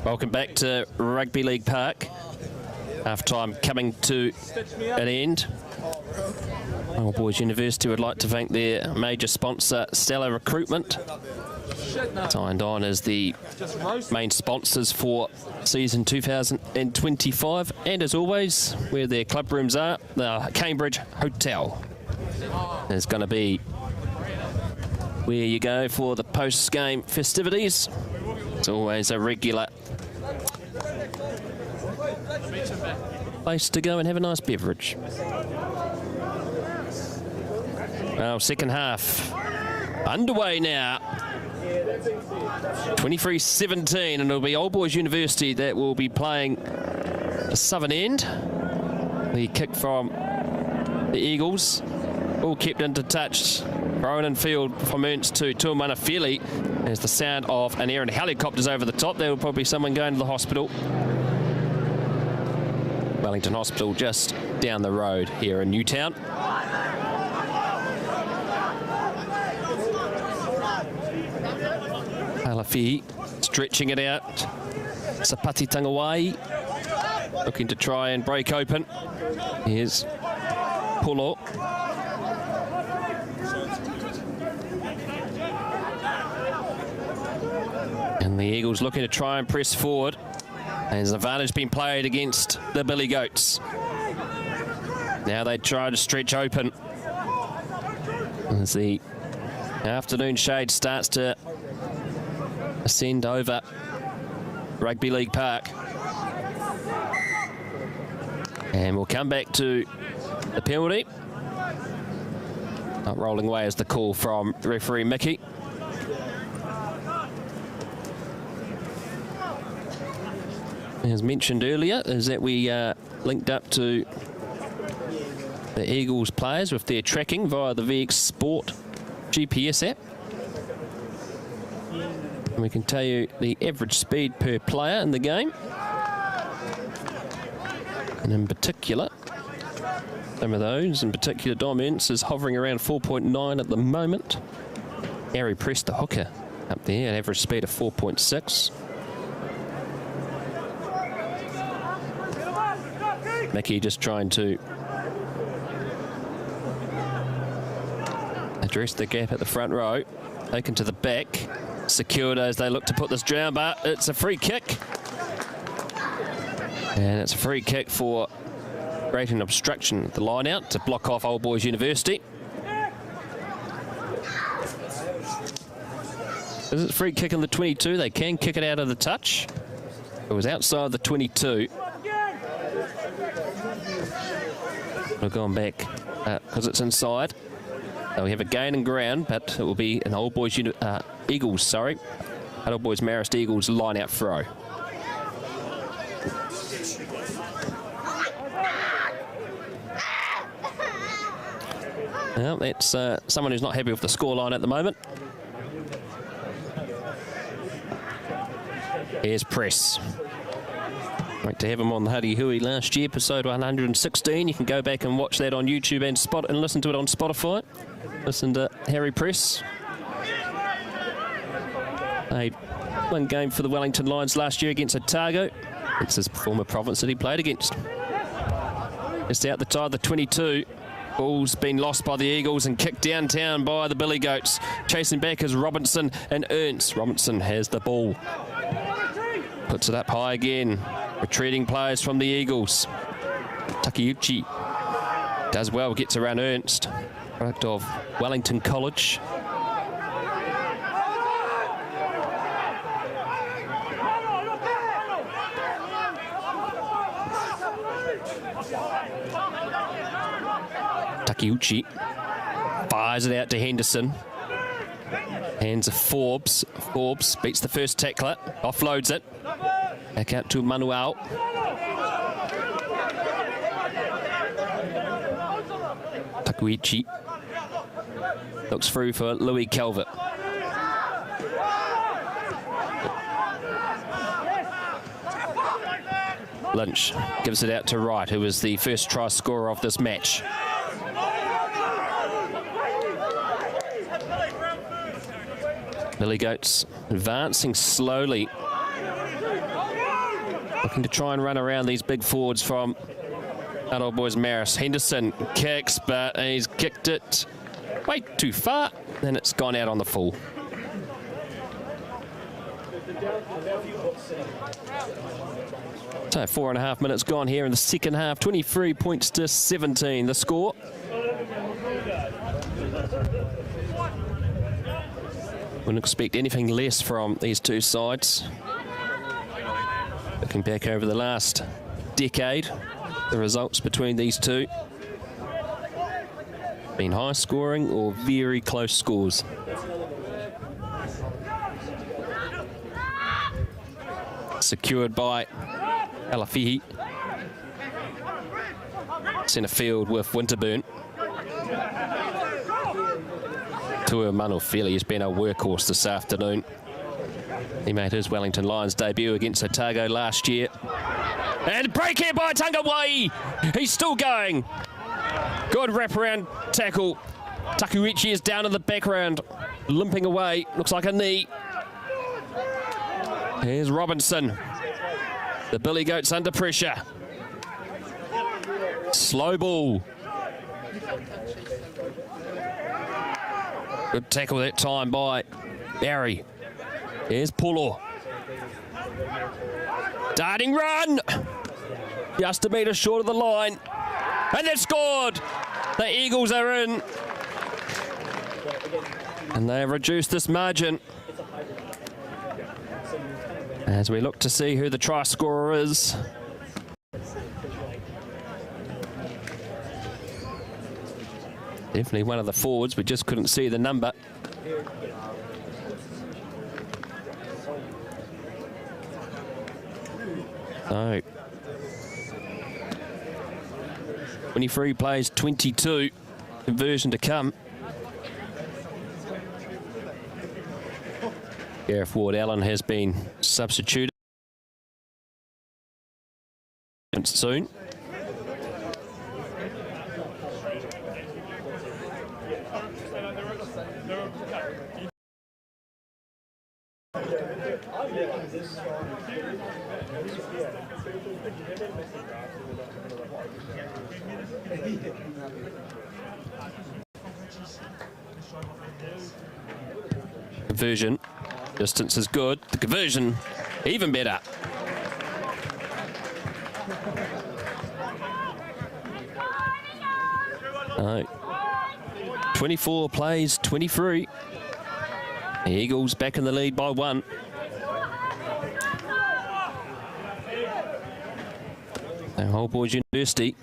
Speaker 3: Welcome back to Rugby League Park. Half-time coming to an end. Old Boys University would like to thank their major sponsor, Stella Recruitment, signed on as the main sponsors for season 2025. And as always, where their club rooms are, the Cambridge Hotel is going to be where you go for the post-game festivities. It's always a regular place to go and have a nice beverage. Well, second half underway now. 23-17, and it'll be Old Boys University that will be playing the southern end. The kick from the Eagles, all kept into touch. Thrown in field from Ernst to Tuamanafili. There's the sound of an air and helicopters over the top. There will probably be someone going to the hospital. Wellington Hospital just down the road here in Newtown. Alafi stretching it out. Sapati Tangawai looking to try and break open. Here's Pulo. And the Eagles looking to try and press forward. There's an advantage being played against the Billy Goats. Now they try to stretch open as the afternoon shade starts to ascend over Rugby League Park. And we'll come back to the penalty. Not rolling away as the call from referee Mickey. As mentioned earlier, is that we linked up to the Eagles players with their tracking via the VX Sport GPS app. And we can tell you the average speed per player in the game. And in particular, some of those, in particular Dom Ernst is hovering around 4.9 at the moment. Harry Press, the hooker, up there, an average speed of 4.6. Mickey just trying to address the gap at the front row. Taken to the back. Secured as they look to put this down, but it's a free kick. And it's a free kick for creating obstruction at the line out to block off Old Boys University. This is a free kick in the 22. They can kick it out of the touch. It was outside the 22. We've gone back because it's inside. We have a gain in ground, but it will be an Old Boys Eagles, sorry. Old Boys Marist Eagles line out throw. Well, that's someone who's not happy with the scoreline at the moment. Here's Press. Great to have him on the Huddy Hui last year, episode 116. You can go back and watch that on YouTube and listen to it on Spotify. Listen to Harry Press. Played one game for the Wellington Lions last year against Otago. It's his former province that he played against. Just out the tie of the 22. Ball's been lost by the Eagles and kicked downtown by the Billy Goats. Chasing back is Robinson and Ernst. Robinson has the ball. Puts it up high again. Retreating players from the Eagles. Takeuchi does well, gets around Ernst. Product of Wellington College. Takeuchi fires it out to Henderson. Hands of Forbes. Forbes beats the first tackler, offloads it. Back out to Manuel. Takeuchi looks through for Louis Calvert. Lynch gives it out to Wright, who was the first try scorer of this match. Billy Goats advancing slowly. Looking to try and run around these big forwards from Hutt Old Boys Marist. Henderson kicks, but he's kicked it way too far, and it's gone out on the full. So 4.5 minutes gone here in the second half. 23 points to 17 the score. Wouldn't expect anything less from these two sides. Looking back over the last decade, the results between these two been high scoring or very close scores. Secured by Alafihi. Centre field with Winterburn. Tua Manufili has been a workhorse this afternoon. He made his Wellington Lions debut against Otago last year. And break here by Tangawai. He's still going. Good wraparound tackle. Takuichi is down in the background, limping away. Looks like a knee. Here's Robinson. The Billy Goats under pressure. Slow ball. Good tackle that time by Barry. Here's Polo. Darting run. Just a metre short of the line. And they've scored. The Eagles are in. And they have reduced this margin. As we look to see who the try scorer is. Definitely one of the forwards, we just couldn't see the number. So, 23 plays 22, conversion to come. Gareth Ward-Allen has been substituted soon. Conversion. Distance is good. The conversion, even better. Oh. 24 plays, 23. The Eagles back in the lead by 1. Now, Old Boys University.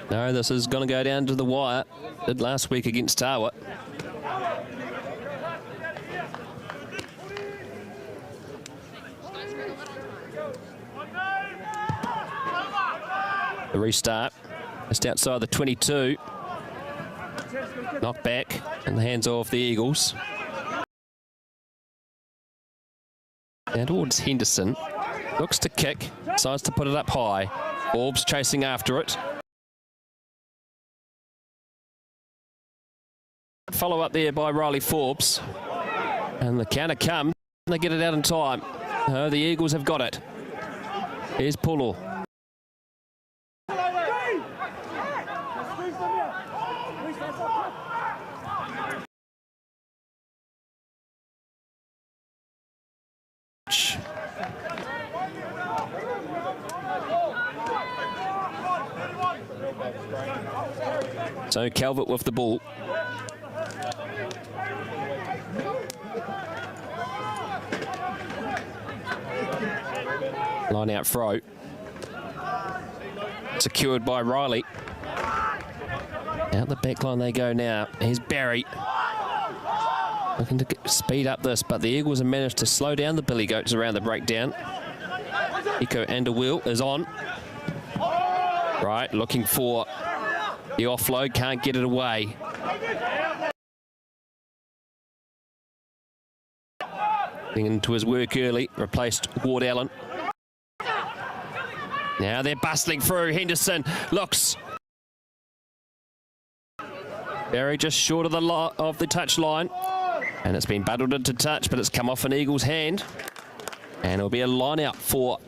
Speaker 3: No, this is going to go down to the wire. Did last week against Tawa. The restart. Just outside the 22. Knocked back in the hands of the Eagles. And towards Henderson. Looks to kick. Decides to put it up high. Forbes chasing after it. Follow up there by Riley Forbes. And the counter comes. And they get it out in time. The Eagles have got it. Here's Pulu. So Calvert with the ball. Line out throw. Secured by Riley. Out the back line they go now. Here's Barry. Looking to speed up this, but the Eagles have managed to slow down the Billy Goats around the breakdown. Eco Underwheel is on. Right, looking for the offload, can't get it away. Getting into his work early, replaced Ward-Allen. Now they're bustling through. Henderson looks. Barry just short of the touch line. And it's been battled into touch, but it's come off an Eagles hand. And it'll be a line out for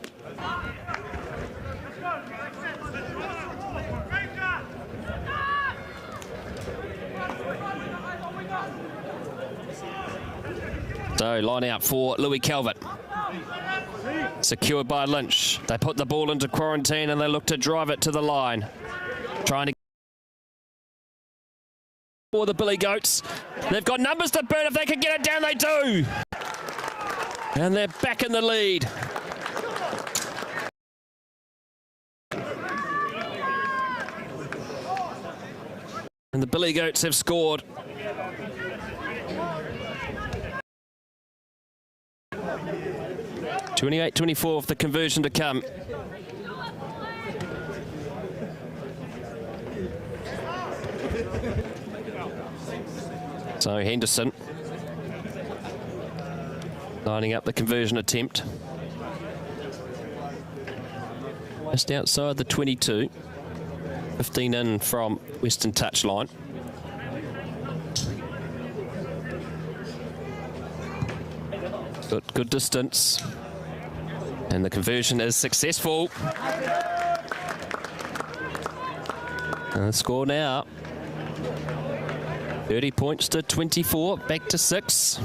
Speaker 3: line out for Louis Calvert. Secured by Lynch. They put the ball into quarantine and they look to drive it to the line. Trying to for the Billy Goats. They've got numbers to burn. If they can get it down, they do. And they're back in the lead. And the Billy Goats have scored. (28-24) of the conversion to come. So Henderson lining up the conversion attempt. Just outside the 22. 15 in from Western touchline. Good distance. And the conversion is successful. And the score now. 30 points to 24, back to 6.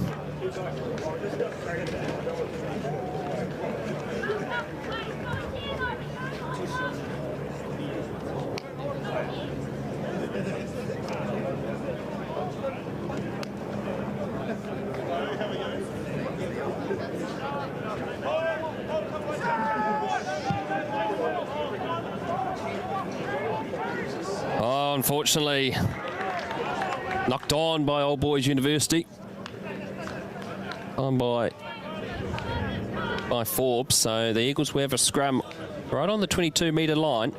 Speaker 3: Oh, unfortunately, knocked on by Old Boys University. On by Forbes. So the Eagles will have a scrum right on the 22-metre line.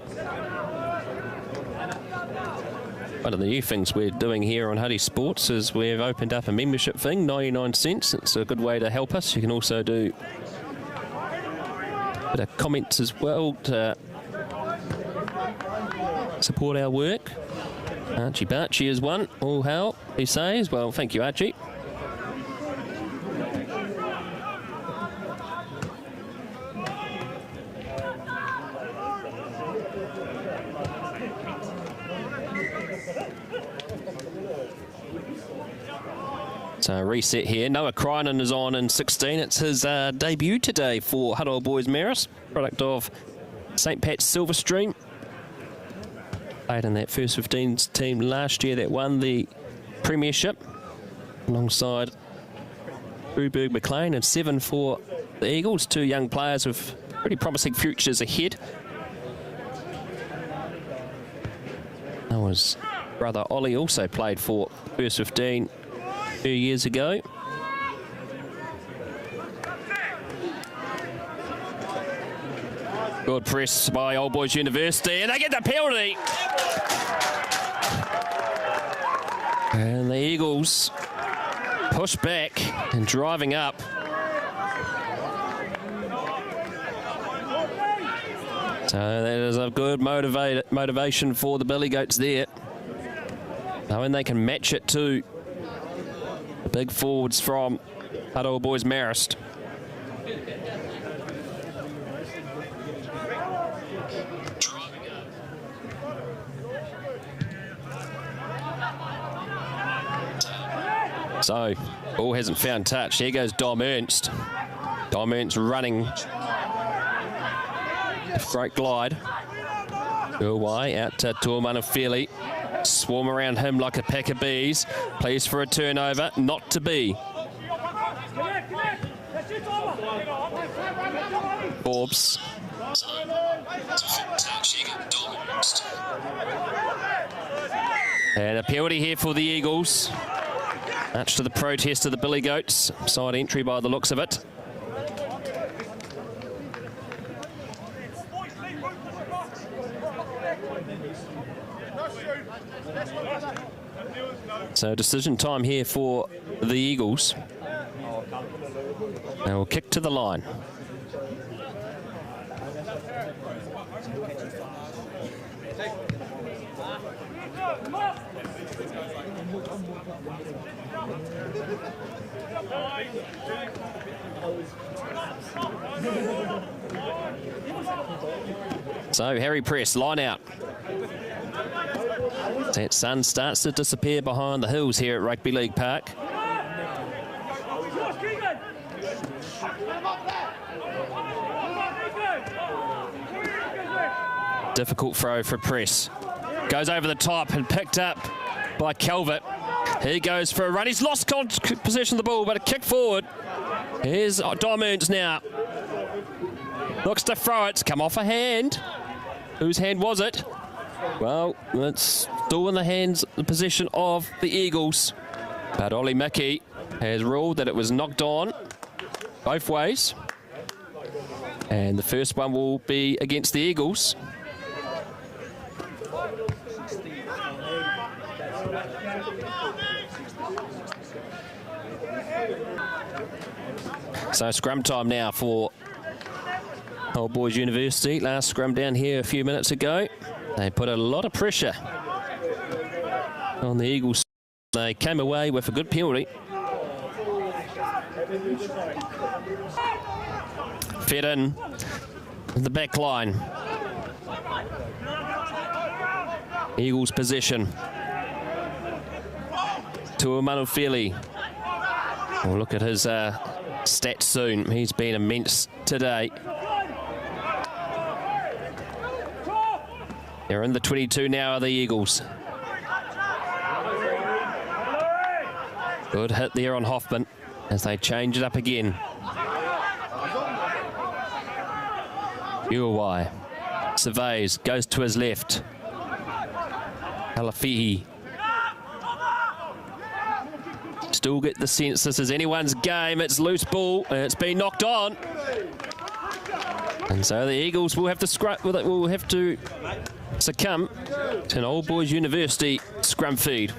Speaker 3: One of the new things we're doing here on Huddy Sports is we've opened up a membership thing, 99 cents. It's a good way to help us. You can also do a bit of comments as well to support our work. Archie Barchie is one. All hail, he says. Well, thank you, Archie. So reset here. Noah Krynan is on in 16. It's his debut today for Hutt Old Boys Marist, product of St. Pat's Silverstream. Played in that first 15s team last year that won the premiership alongside Ruberg McLean, and 7 for the Eagles. 2 young players with pretty promising futures ahead. That was brother Ollie, also played for first 15 a few years ago. Good press by Old Boys University, and they get the penalty. And the Eagles push back and driving up. So that is a good motivation for the Billy Goats there. Knowing they can match it to the big forwards from Hutt Old Boys Marist. So, ball hasn't found touch. Here goes Dom Ernst. Dom Ernst running. Great glide. Go away out to Tuamanawhili. Swarm around him like a pack of bees. Plays for a turnover. Not to be. Forbes. And a penalty here for the Eagles. Much to the protest of the Billy Goats. Side entry by the looks of it. So decision time here for the Eagles. They will kick to the line. So Harry Press, line out. That sun starts to disappear behind the hills here at Rugby League Park. Difficult throw for Press. Goes over the top and picked up by Calvert. He goes for a run. He's lost possession of the ball, but a kick forward. Here's Dom Ernst now. Looks to throw it. It's come off a hand. Whose hand was it? Well, it's still in the possession of the Eagles. But Ollie Mickey has ruled that it was knocked on both ways. And the first one will be against the Eagles. So scrum time now for Old Boys University. Last scrum down here a few minutes ago. They put a lot of pressure on the Eagles. They came away with a good penalty. Fed in the back line. Eagles possession. Tuamanufili. We'll look at his stats soon. He's been immense today. They're in the 22 now, are the Eagles. Good hit there on Hoffman as they change it up again. Uruguay surveys, goes to his left. Halafihi. Still get the sense this is anyone's game. It's loose ball and it's been knocked on. And so the Eagles will have to succumb to an Old Boys University scrum feed.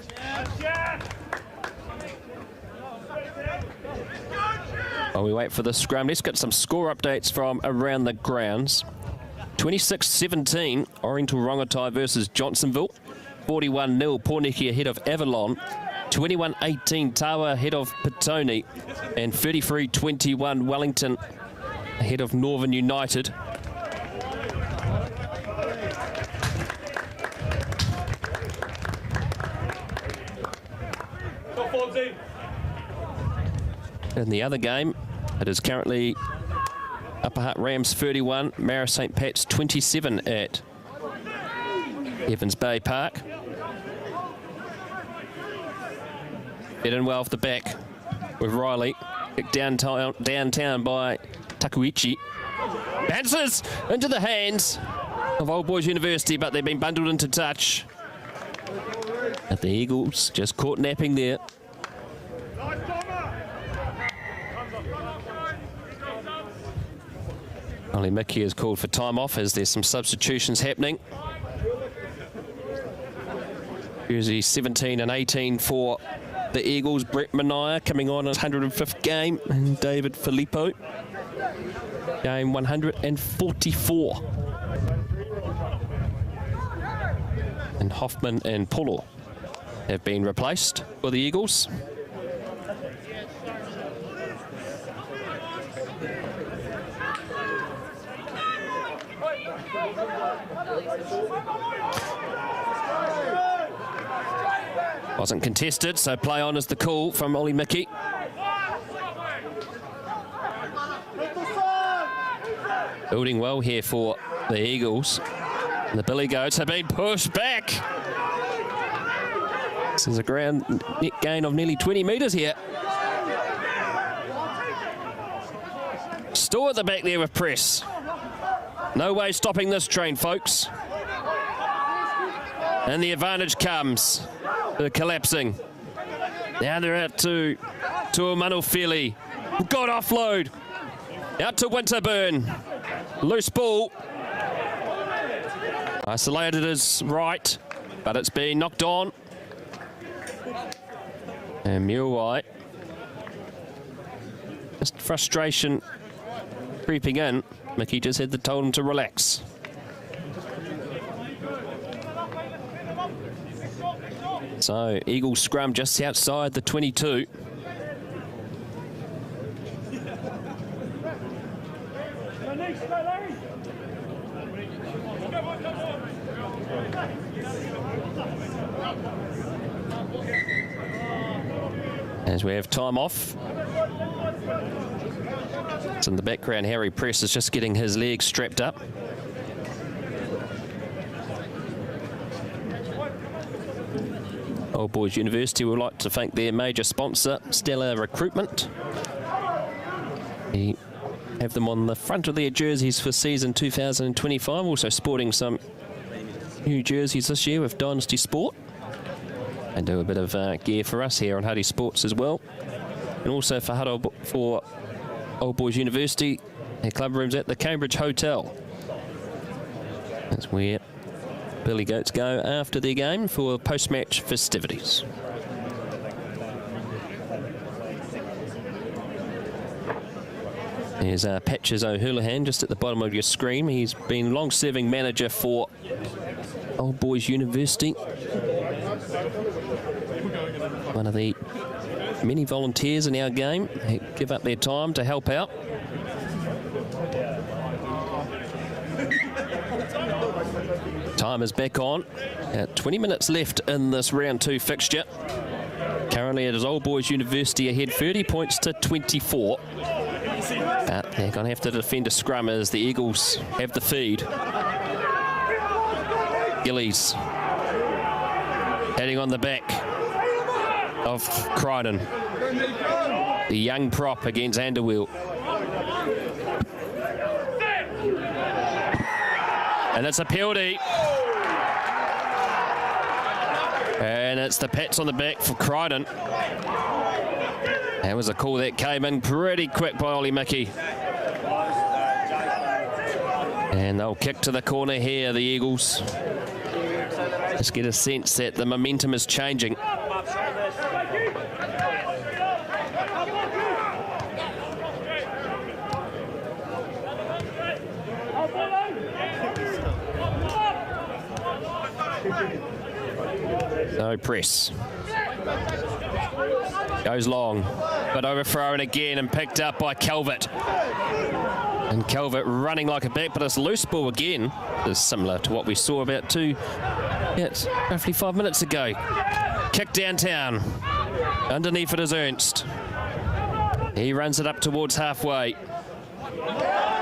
Speaker 3: While we wait for the scrum, let's get some score updates from around the grounds. 26-17, Oriental Rongotai versus Johnsonville. 41-0, Pōneke ahead of Avalon. 21-18, Tawa ahead of Petone. And 33-21, Wellington ahead of Northern United. In the other game, it is currently Upper Hutt Rams 31, Marist St. Pat's 27 at Evans Bay Park. Get in well off the back with Riley. Kicked downtown by Takuichi. Bounces into the hands of Old Boys University, but they've been bundled into touch. But the Eagles just caught napping there. Ollie Mickey has called for time off as there's some substitutions happening. Jersey 17 and 18 for the Eagles. Brett Mania coming on his 105th game, and David Filippo, game 144. And Hoffman and Polo have been replaced for the Eagles. Wasn't contested, so play on is the call from Ollie Mickey. Building well here for the Eagles. And the Billy Goats have been pushed back. This is a ground net gain of nearly 20 metres here. Still at the back there with Press. No way stopping this train, folks. And the advantage comes. They're collapsing. Now they're out to Manufili. Good offload. Out to Winterburn. Loose ball. Isolated is right, but it's been knocked on. And Mulewhite. Just frustration creeping in. Mickey just had told him to relax. So Eagles scrum just outside the 22. As we have time off. So in the background, Harry Press is just getting his legs strapped up. Old Boys University would like to thank their major sponsor, Stellar Recruitment. We have them on the front of their jerseys for season 2025, also sporting some new jerseys this year with Dynasty Sport. And do a bit of gear for us here on Huddy Sports as well. And also for Hutt for Old Boys University, their club rooms at the Cambridge Hotel. That's where Billy Goats go after their game for post-match festivities. There's Patches O'Houlihan just at the bottom of your screen. He's been long-serving manager for Old Boys University. One of the many volunteers in our game who give up their time to help out. Time is back on. 20 minutes left in this round 2 fixture. Currently it is Old Boys University ahead 30 points to 24. But they're going to have to defend a scrum as the Eagles have the feed. Gillies heading on the back of Crichton. The young prop against Underwheel. And it's a penalty. And it's the pats on the back for Crichton. That was a call that came in pretty quick by Ollie Mickey. And they'll kick to the corner here, the Eagles. Just get a sense that the momentum is changing. No press. Goes long, but overthrown again and picked up by Calvert. And Calvert running like a back, but it's loose ball again. It's similar to what we saw about roughly 5 minutes ago. Kick downtown. Underneath it is Ernst. He runs it up towards halfway.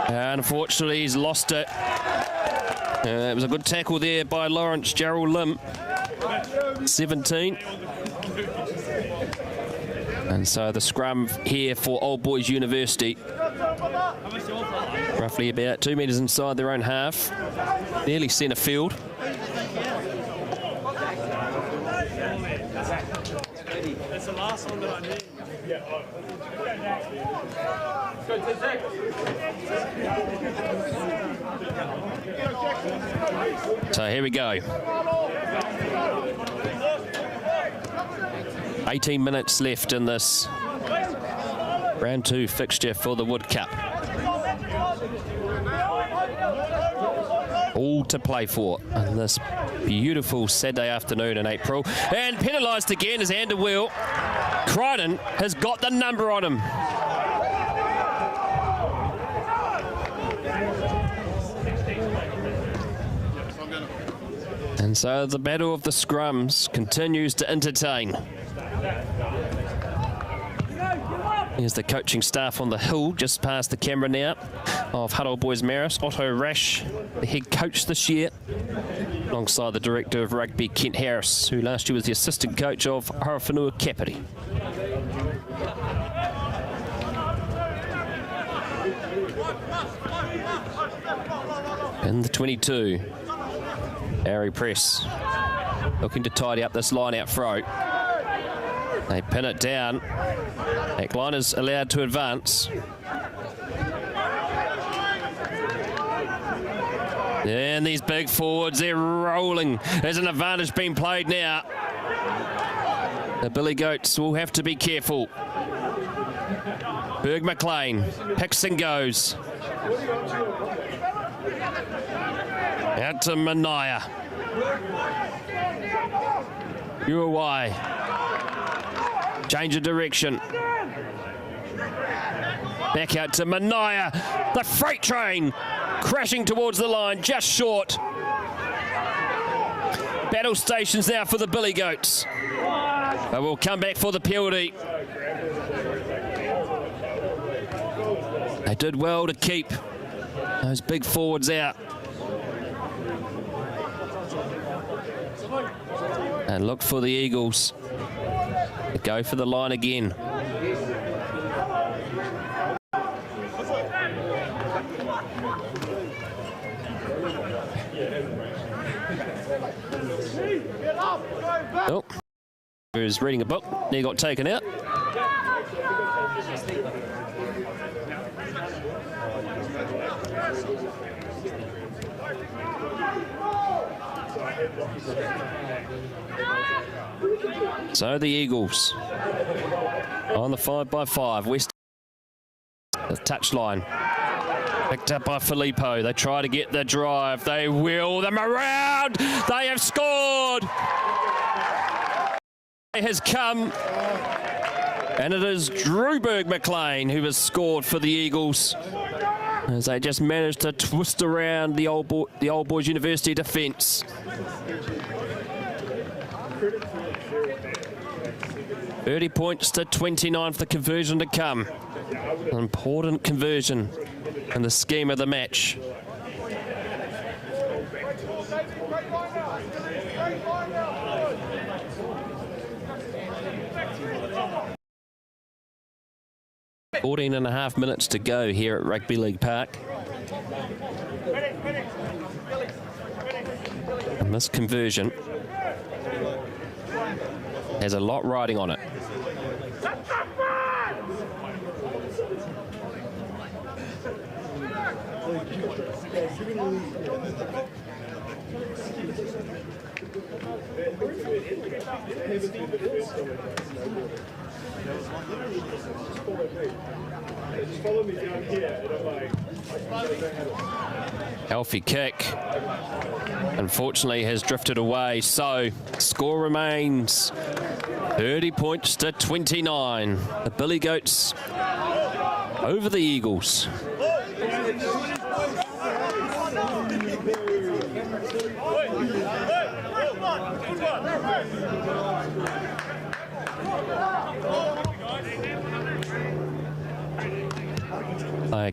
Speaker 3: Unfortunately, he's lost it. It was a good tackle there by Lawrence Gerald Lim. 17. And so the scrum here for Old Boys University. Roughly about 2 metres inside their own half. Nearly centre field.
Speaker 2: That's the last one that I need.
Speaker 3: So here we go. 18 minutes left in this round 2 fixture for the Wood Cup. All to play for on this beautiful Saturday afternoon in April. And penalised again is Underwheel. Crichton has got the number on him. And so the battle of the scrums continues to entertain. Here's the coaching staff on the hill, just past the camera now, of Hutt Old Boys Marist. Otto Rash, the head coach this year, alongside the director of rugby, Kent Harris, who last year was the assistant coach of Harafanua Kapiti. In the 22, Harry Press looking to tidy up this line out throat. They pin it down. Back line is allowed to advance. And these big forwards, they're rolling. There's an advantage being played now. The Billy Goats will have to be careful. Berg McLean picks and goes. Out to Manaya. Uruguay. Change of direction. Back out to Manaya. The freight train crashing towards the line, just short. Battle stations now for the Billy Goats. But we'll come back for the penalty. They did well to keep those big forwards out. And look for the Eagles to go for the line again. Oh, he was reading a book, he got taken out. So the Eagles on the 5x5. West the touchline. Picked up by Filippo. They try to get the drive. They wheel them around. They have scored. It has come. And it is Drewberg McLean who has scored for the Eagles, as they just managed to twist around the Old Boys University defence. $30 points to 29 for the conversion to come. An important conversion in the scheme of the match. Fourteen and a half minutes to go here at Rugby League Park. And this conversion has a lot riding on it. Healthy kick, unfortunately, has drifted away, so score remains 30 points to 29. The Billy Goats over the Eagles.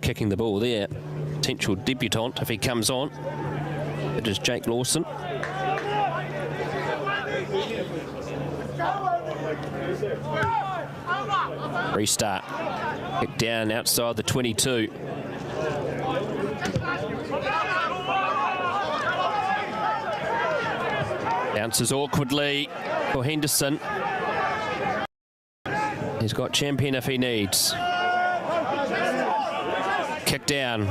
Speaker 3: Kicking the ball there. Potential debutant if he comes on. It is Jake Lawson. Restart. Kick down outside the 22. Bounces awkwardly for Henderson. He's got champion if he needs. Kick down.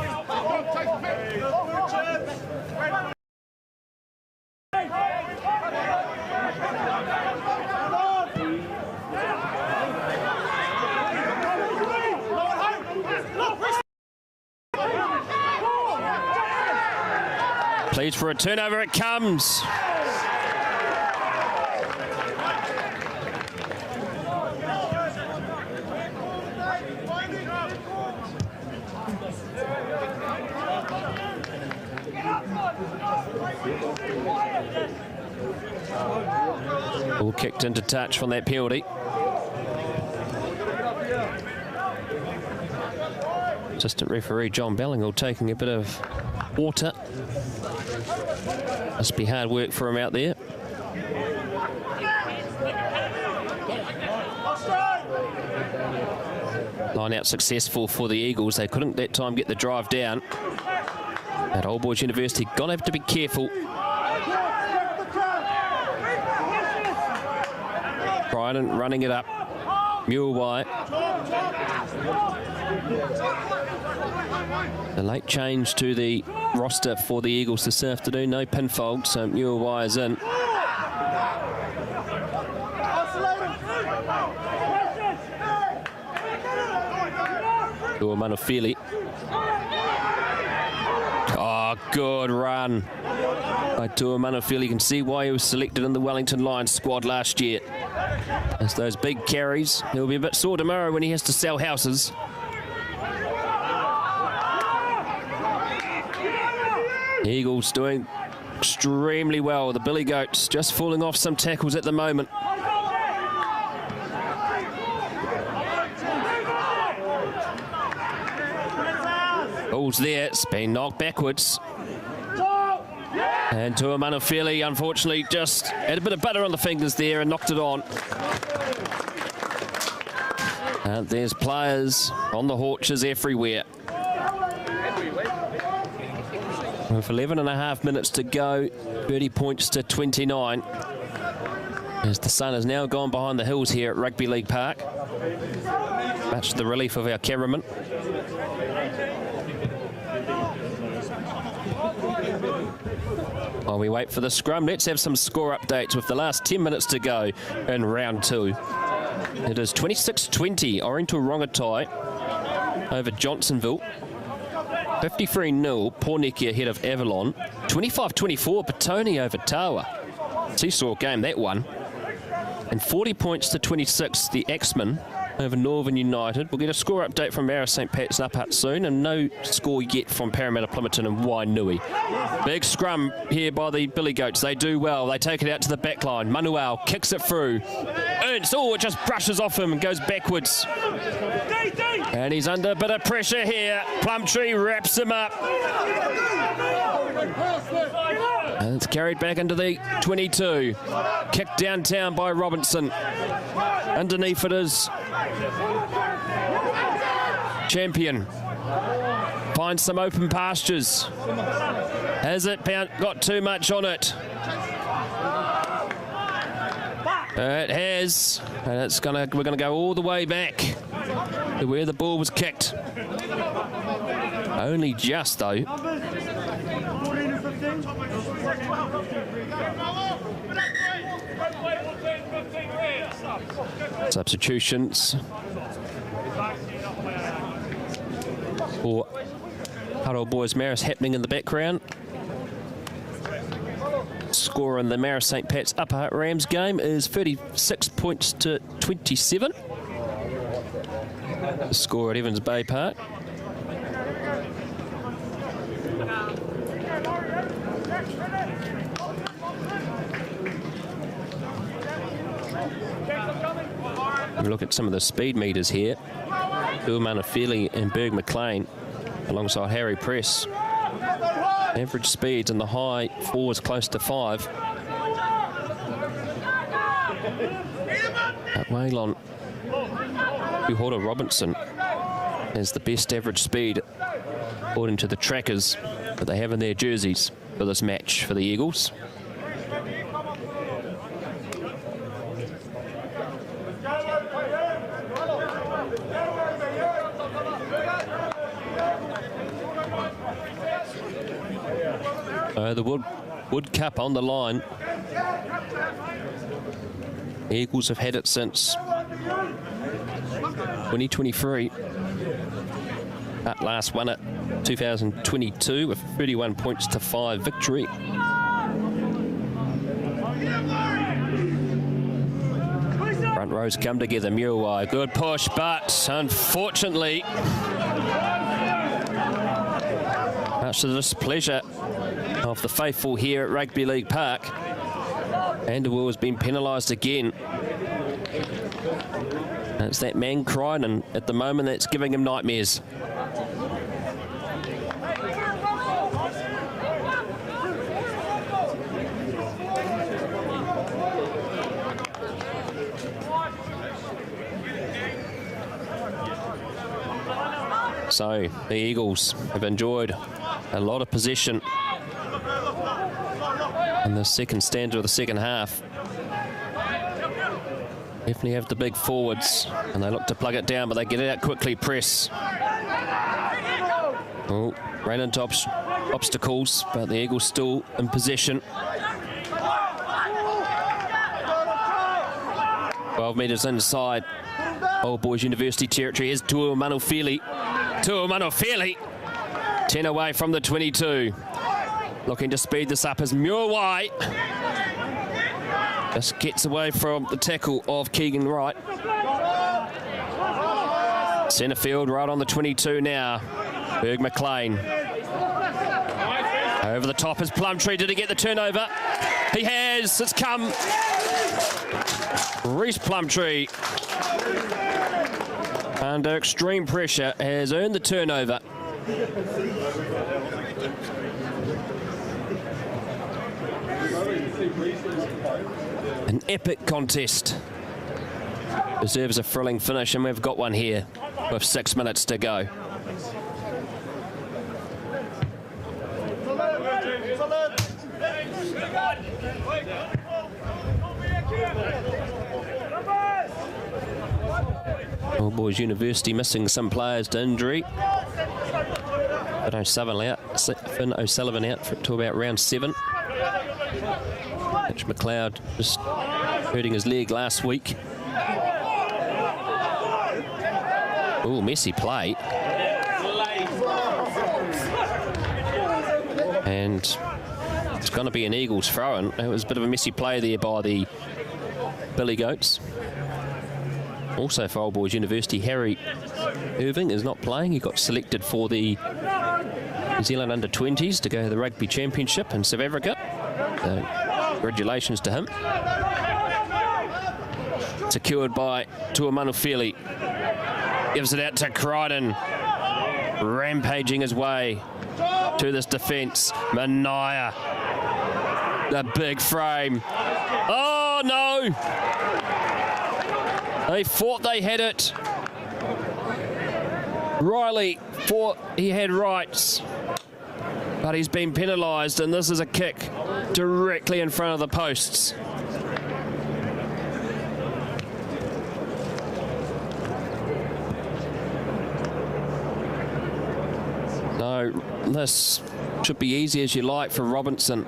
Speaker 3: Pleads for a turnover, it comes. Ball kicked into touch from that penalty. Assistant referee John Bellingham taking a bit of water. Must be hard work for him out there. Line out successful for the Eagles. They couldn't that time get the drive down. At Old Boys University, gonna have to be careful. Bryden running it up. Mulewhite. A late change to the roster for the Eagles this afternoon. No Pinfold, so Mulewhite is in. Manufili. Oh, Oh, good run by Tuamanawhili. You can see why he was selected in the Wellington Lions squad last year. It's those big carries. He'll be a bit sore tomorrow when he has to sell houses. Eagles doing extremely well. The Billy Goats just falling off some tackles at the moment. Ball's there, it's been knocked backwards. And Tuamanawhili, unfortunately, just had a bit of butter on the fingers there and knocked it on. And there's players on the haunches everywhere. With 11.5 minutes to go, 30 points to 29. As the sun has now gone behind the hills here at Rugby League Park. Much to the relief of our cameraman. While we wait for the scrum, let's have some score updates with the last 10 minutes to go in round 2. It is 26-20, Oriental Rongotai over Johnsonville. 53-0, Porneki ahead of Avalon. 25-24, Petone over Tawa. Seesaw game, that one. And 40 points to 26, the Axemen over Northern United. We'll get a score update from Marist St. Pat's and Hutt soon, and no score yet from Parramatta Plympton and Wainui. Big scrum here by the Billy Goats. They do well. They take it out to the back line. Manuel kicks it through. Ernst, it just brushes off him and goes backwards. And he's under a bit of pressure here. Plumtree wraps him up. And it's carried back into the 22. Kicked downtown by Robinson. Underneath it is Champion. Finds some open pastures. Has it got too much on it? It has. And we're gonna go all the way back to where the ball was kicked. Only just though. Substitutions for Huddle Boys Marist happening in the background. Score in the Marist St. Pat's Upper Hutt Rams game is 36 points to 27. The score at Evans Bay Park. We look at some of the speed meters here. Tuamanawhili and Berg McLean alongside Harry Press. Average speeds in the high 4s, close to 5. At Waylon, Uhora Robinson has the best average speed according to the trackers that they have in their jerseys for this match for the Eagles. The Wood Cup on the line. The Eagles have had it since 2023. That last won it 2022 with 31 points to 5 victory. Front rows come together. Muirwai, good push, but unfortunately, much to the displeasure of the faithful here at Rugby League Park. Anderwell has been penalised again. And it's that man crying, and at the moment that's giving him nightmares. So the Eagles have enjoyed a lot of possession in the second stanza of the second half. Definitely have the big forwards, and they look to plug it down, but they get it out quickly. Press. Oh, ran into obstacles, but the Eagles still in possession. 12 metres inside Old Boys University territory. Here's Tuamanawhili. 10 away from the 22. looking to speed this up as Muirway just gets away from the tackle of Keegan Wright. Centre field right on the 22 now. Berg McLean. Over the top is Plumtree. Did he get the turnover? He has. It's come. Reece Plumtree, under extreme pressure, has earned the turnover. An epic contest. Deserves a thrilling finish, and we've got one here with 6 minutes to go. All Boys University missing some players to injury. But Finn O'Sullivan out to about round 7. Mitch McLeod just hurting his leg last week. Oh, messy play. And it's going to be an Eagles throw-in. It was a bit of a messy play there by the Billy Goats. Also for Old Boys University, Harry Irving is not playing. He got selected for the New Zealand under-20s to go to the Rugby Championship in South Africa. Congratulations to him. Secured by Tuamanufeli. Gives it out to Crichton. Rampaging his way to this defence. Mania. The big frame. Oh, no! They thought they had it. Riley thought he had rights, but he's been penalised, and this is a kick directly in front of the posts. No, this should be easy as you like for Robinson.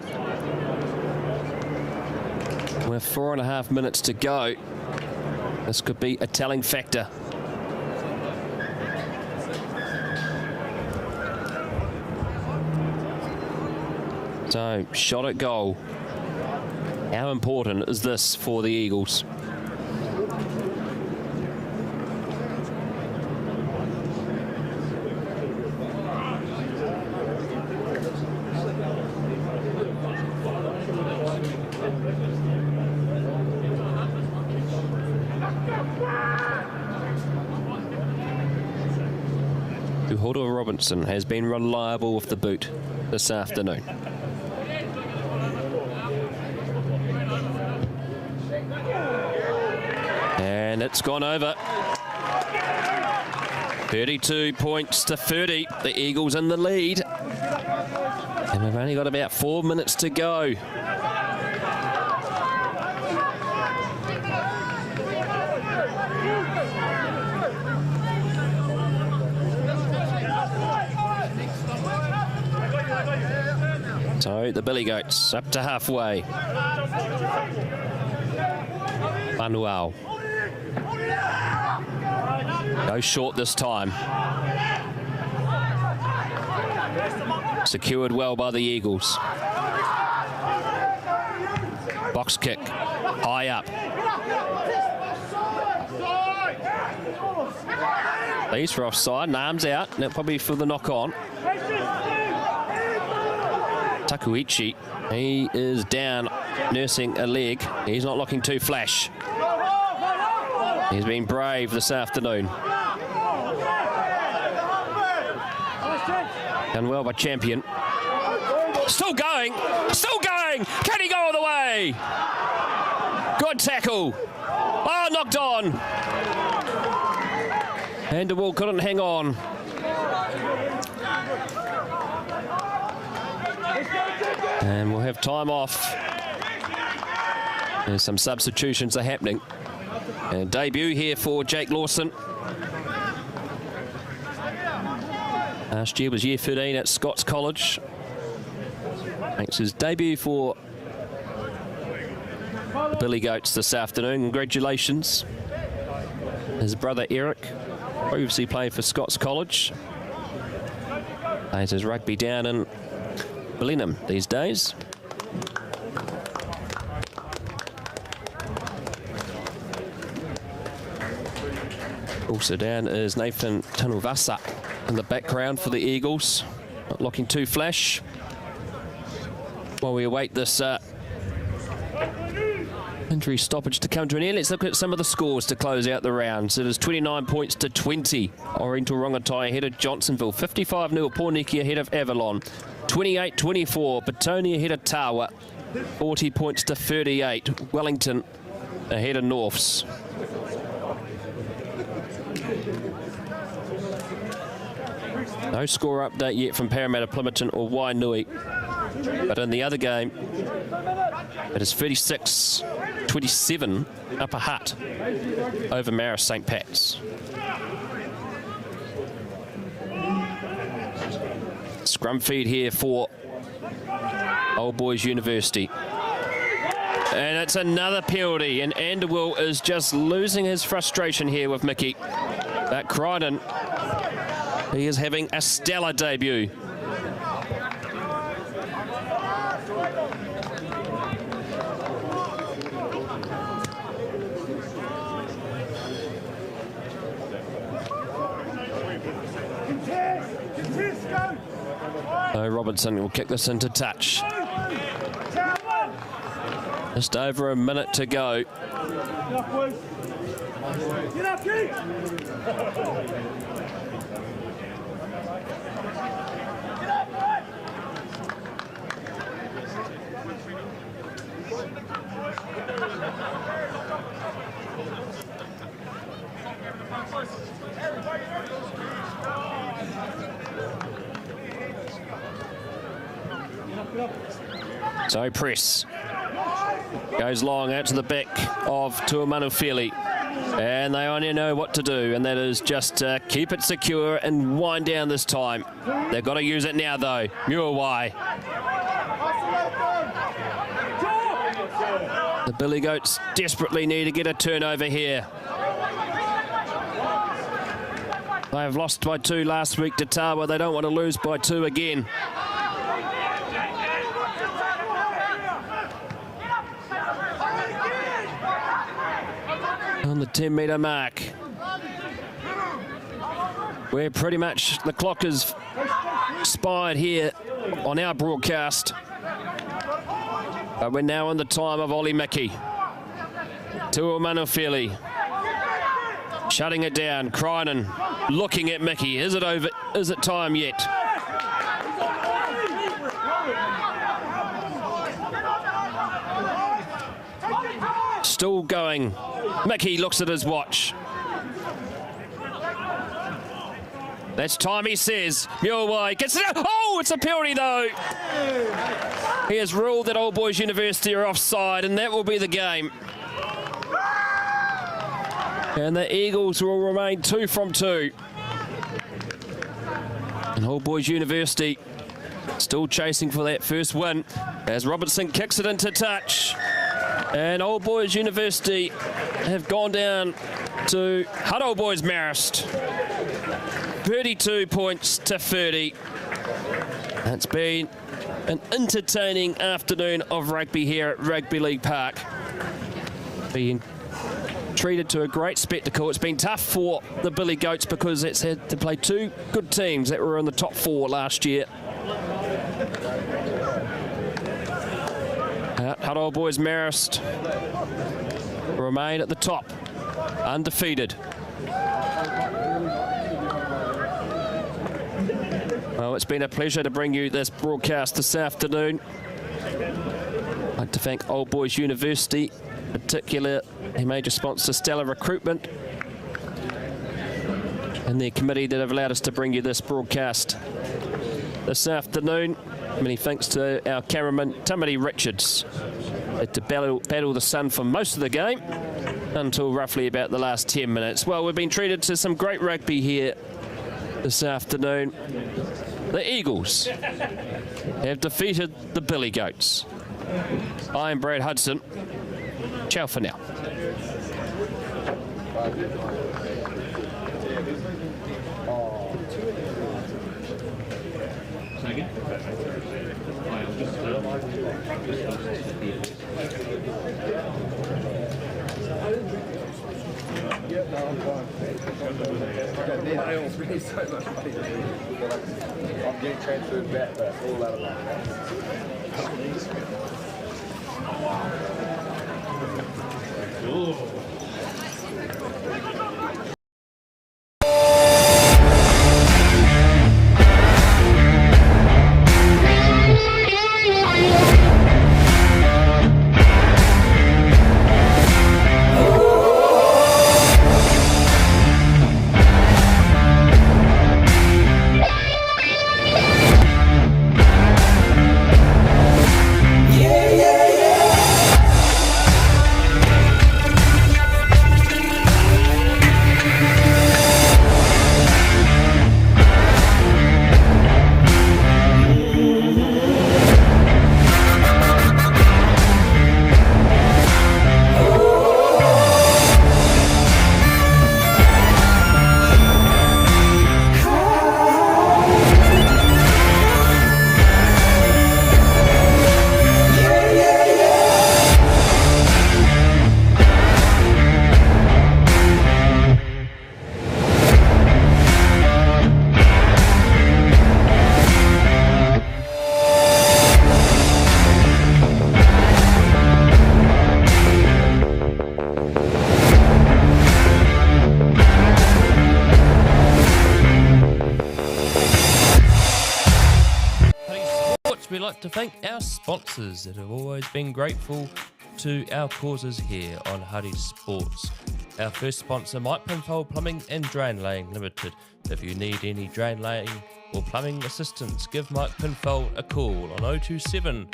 Speaker 3: With 4.5 minutes to go. This could be a telling factor. So, shot at goal. How important is this for the Eagles? Hutt Robinson has been reliable with the boot this afternoon. And it's gone over. 32 points to 30. The Eagles in the lead. And we've only got about 4 minutes to go. So the Billy Goats up to halfway. Manuel. Goes short this time. Secured well by the Eagles. Box kick. High up. These for offside. And arms out. And it'll probably for the knock on. Takuichi, he is down, nursing a leg. He's not looking too flash. He's been brave this afternoon. Done well by Champion. Still going, still going. Can he go all the way? Good tackle. Oh, knocked on. Vanderwall couldn't hang on. And we'll have time off. And some substitutions are happening. And debut here for Jake Lawson. Last year was year 13 at Scots College. Makes his debut for the Billy Goats this afternoon. Congratulations. His brother Eric, previously played for Scots College. Plays his rugby down in Blenheim these days. Also down is Nathan Tanuvasa in the background for the Eagles. Not looking too flash. While we await this injury stoppage to come to an end, let's look at some of the scores to close out the round. So it is 29 points to 20. Oriental Rongotai ahead of Johnsonville. 55-0 Pōneke ahead of Avalon. 28-24 Petone ahead of Tawa. 40 points to 38 Wellington ahead of Norths. No score update yet from Parramatta, Plympton or Wainui. But in the other game, it is 36-27 Upper Hutt over Marist St Pat's. Scrum feed here for Old Boys University. And it's another penalty, and Anderwell is just losing his frustration here with Mickey. But Crichton, he is having a stellar debut. So Robertson will kick this into touch. Just over a minute to go. So press goes long out to the back of Tuamanufili, and they only know what to do, and that is just keep it secure and wind down this time. They've got to use it now though. Muawai. The Billy Goats desperately need to get a turnover here. They have lost by 2 last week to Tawa. They don't want to lose by 2 again. On the 10-metre mark, where pretty much the clock is expired here on our broadcast. But we're now in the time of Ollie Mickey. Tuamanufili shutting it down. Crichton looking at Mickey. Is it over? Is it time yet? Still going. Mickey looks at his watch. That's time, he says. Muawai gets it out. Oh, it's a penalty though. He has ruled that Old Boys University are offside, and that will be the game. And the Eagles will remain 2 from 2. And Old Boys University still chasing for that first win as Robertson kicks it into touch. And Old Boys University have gone down to Hutt Old Boys Marist. 32 points to 30. It's been an entertaining afternoon of rugby here at Rugby League Park. Being treated to a great spectacle. It's been tough for the Billy Goats because it's had to play 2 good teams that were in the top 4 last year. Hutt Old Boys Marist remain at the top, undefeated. Well, it's been a pleasure to bring you this broadcast this afternoon. I'd like to thank Old Boys University, in particular their major sponsor Stellar Recruitment, and their committee that have allowed us to bring you this broadcast this afternoon. Many thanks to our cameraman Tamati Richards. Had to battle the sun for most of the game until roughly about the last 10 minutes. Well, we've been treated to some great rugby here this afternoon. The Eagles have defeated the Billy Goats. I'm Brad Hudson. Ciao for now. Second.
Speaker 2: Yeah, no, I'm fine. It's really so much money to do. I'm getting transferred back, but all out of my
Speaker 3: We'd like to thank our sponsors that have always been grateful to our causes here on Hutt Sports. Our first sponsor, Mike Penfold Plumbing and Drain Laying Limited. If you need any drain laying or plumbing assistance, give Mike Penfold a call on 027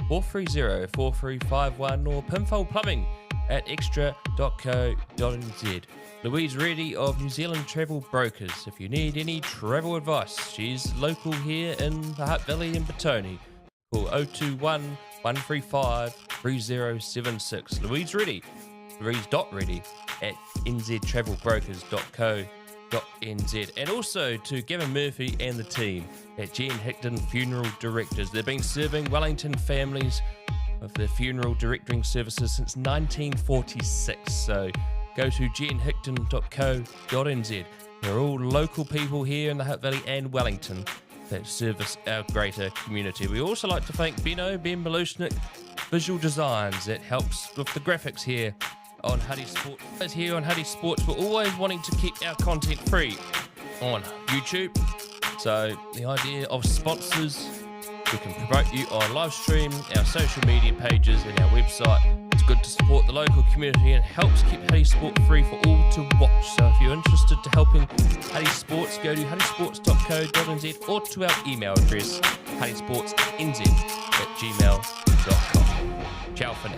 Speaker 3: 430 4351 or Penfold Plumbing at extra.co.nz. Louise Reddy of New Zealand Travel Brokers. If you need any travel advice, she's local here in the Hutt Valley in Petone. Call 021 135 3076. Louise Reddy, Louise.Reddy at nztravelbrokers.co.nz. And also to Gavin Murphy and the team at Jen Hickton Funeral Directors. They've been serving Wellington families of their funeral directoring services since 1946. So go to jenhickton.co.nz. They're all local people here in the Hutt Valley and Wellington that service our greater community. We also like to thank Ben Belusnik Visual Designs that helps with the graphics here on Hutt Sports. As here on Hutt Sports, we're always wanting to keep our content free on YouTube. So the idea of sponsors, we can promote you on live stream, our social media pages and our website. It's good to support the local community and helps keep Hutt Sport free for all to watch. So if you're interested to helping Hutt Sports, go to huttysports.co.nz or to our email address, huttysportsnz@gmail.com. Ciao for now.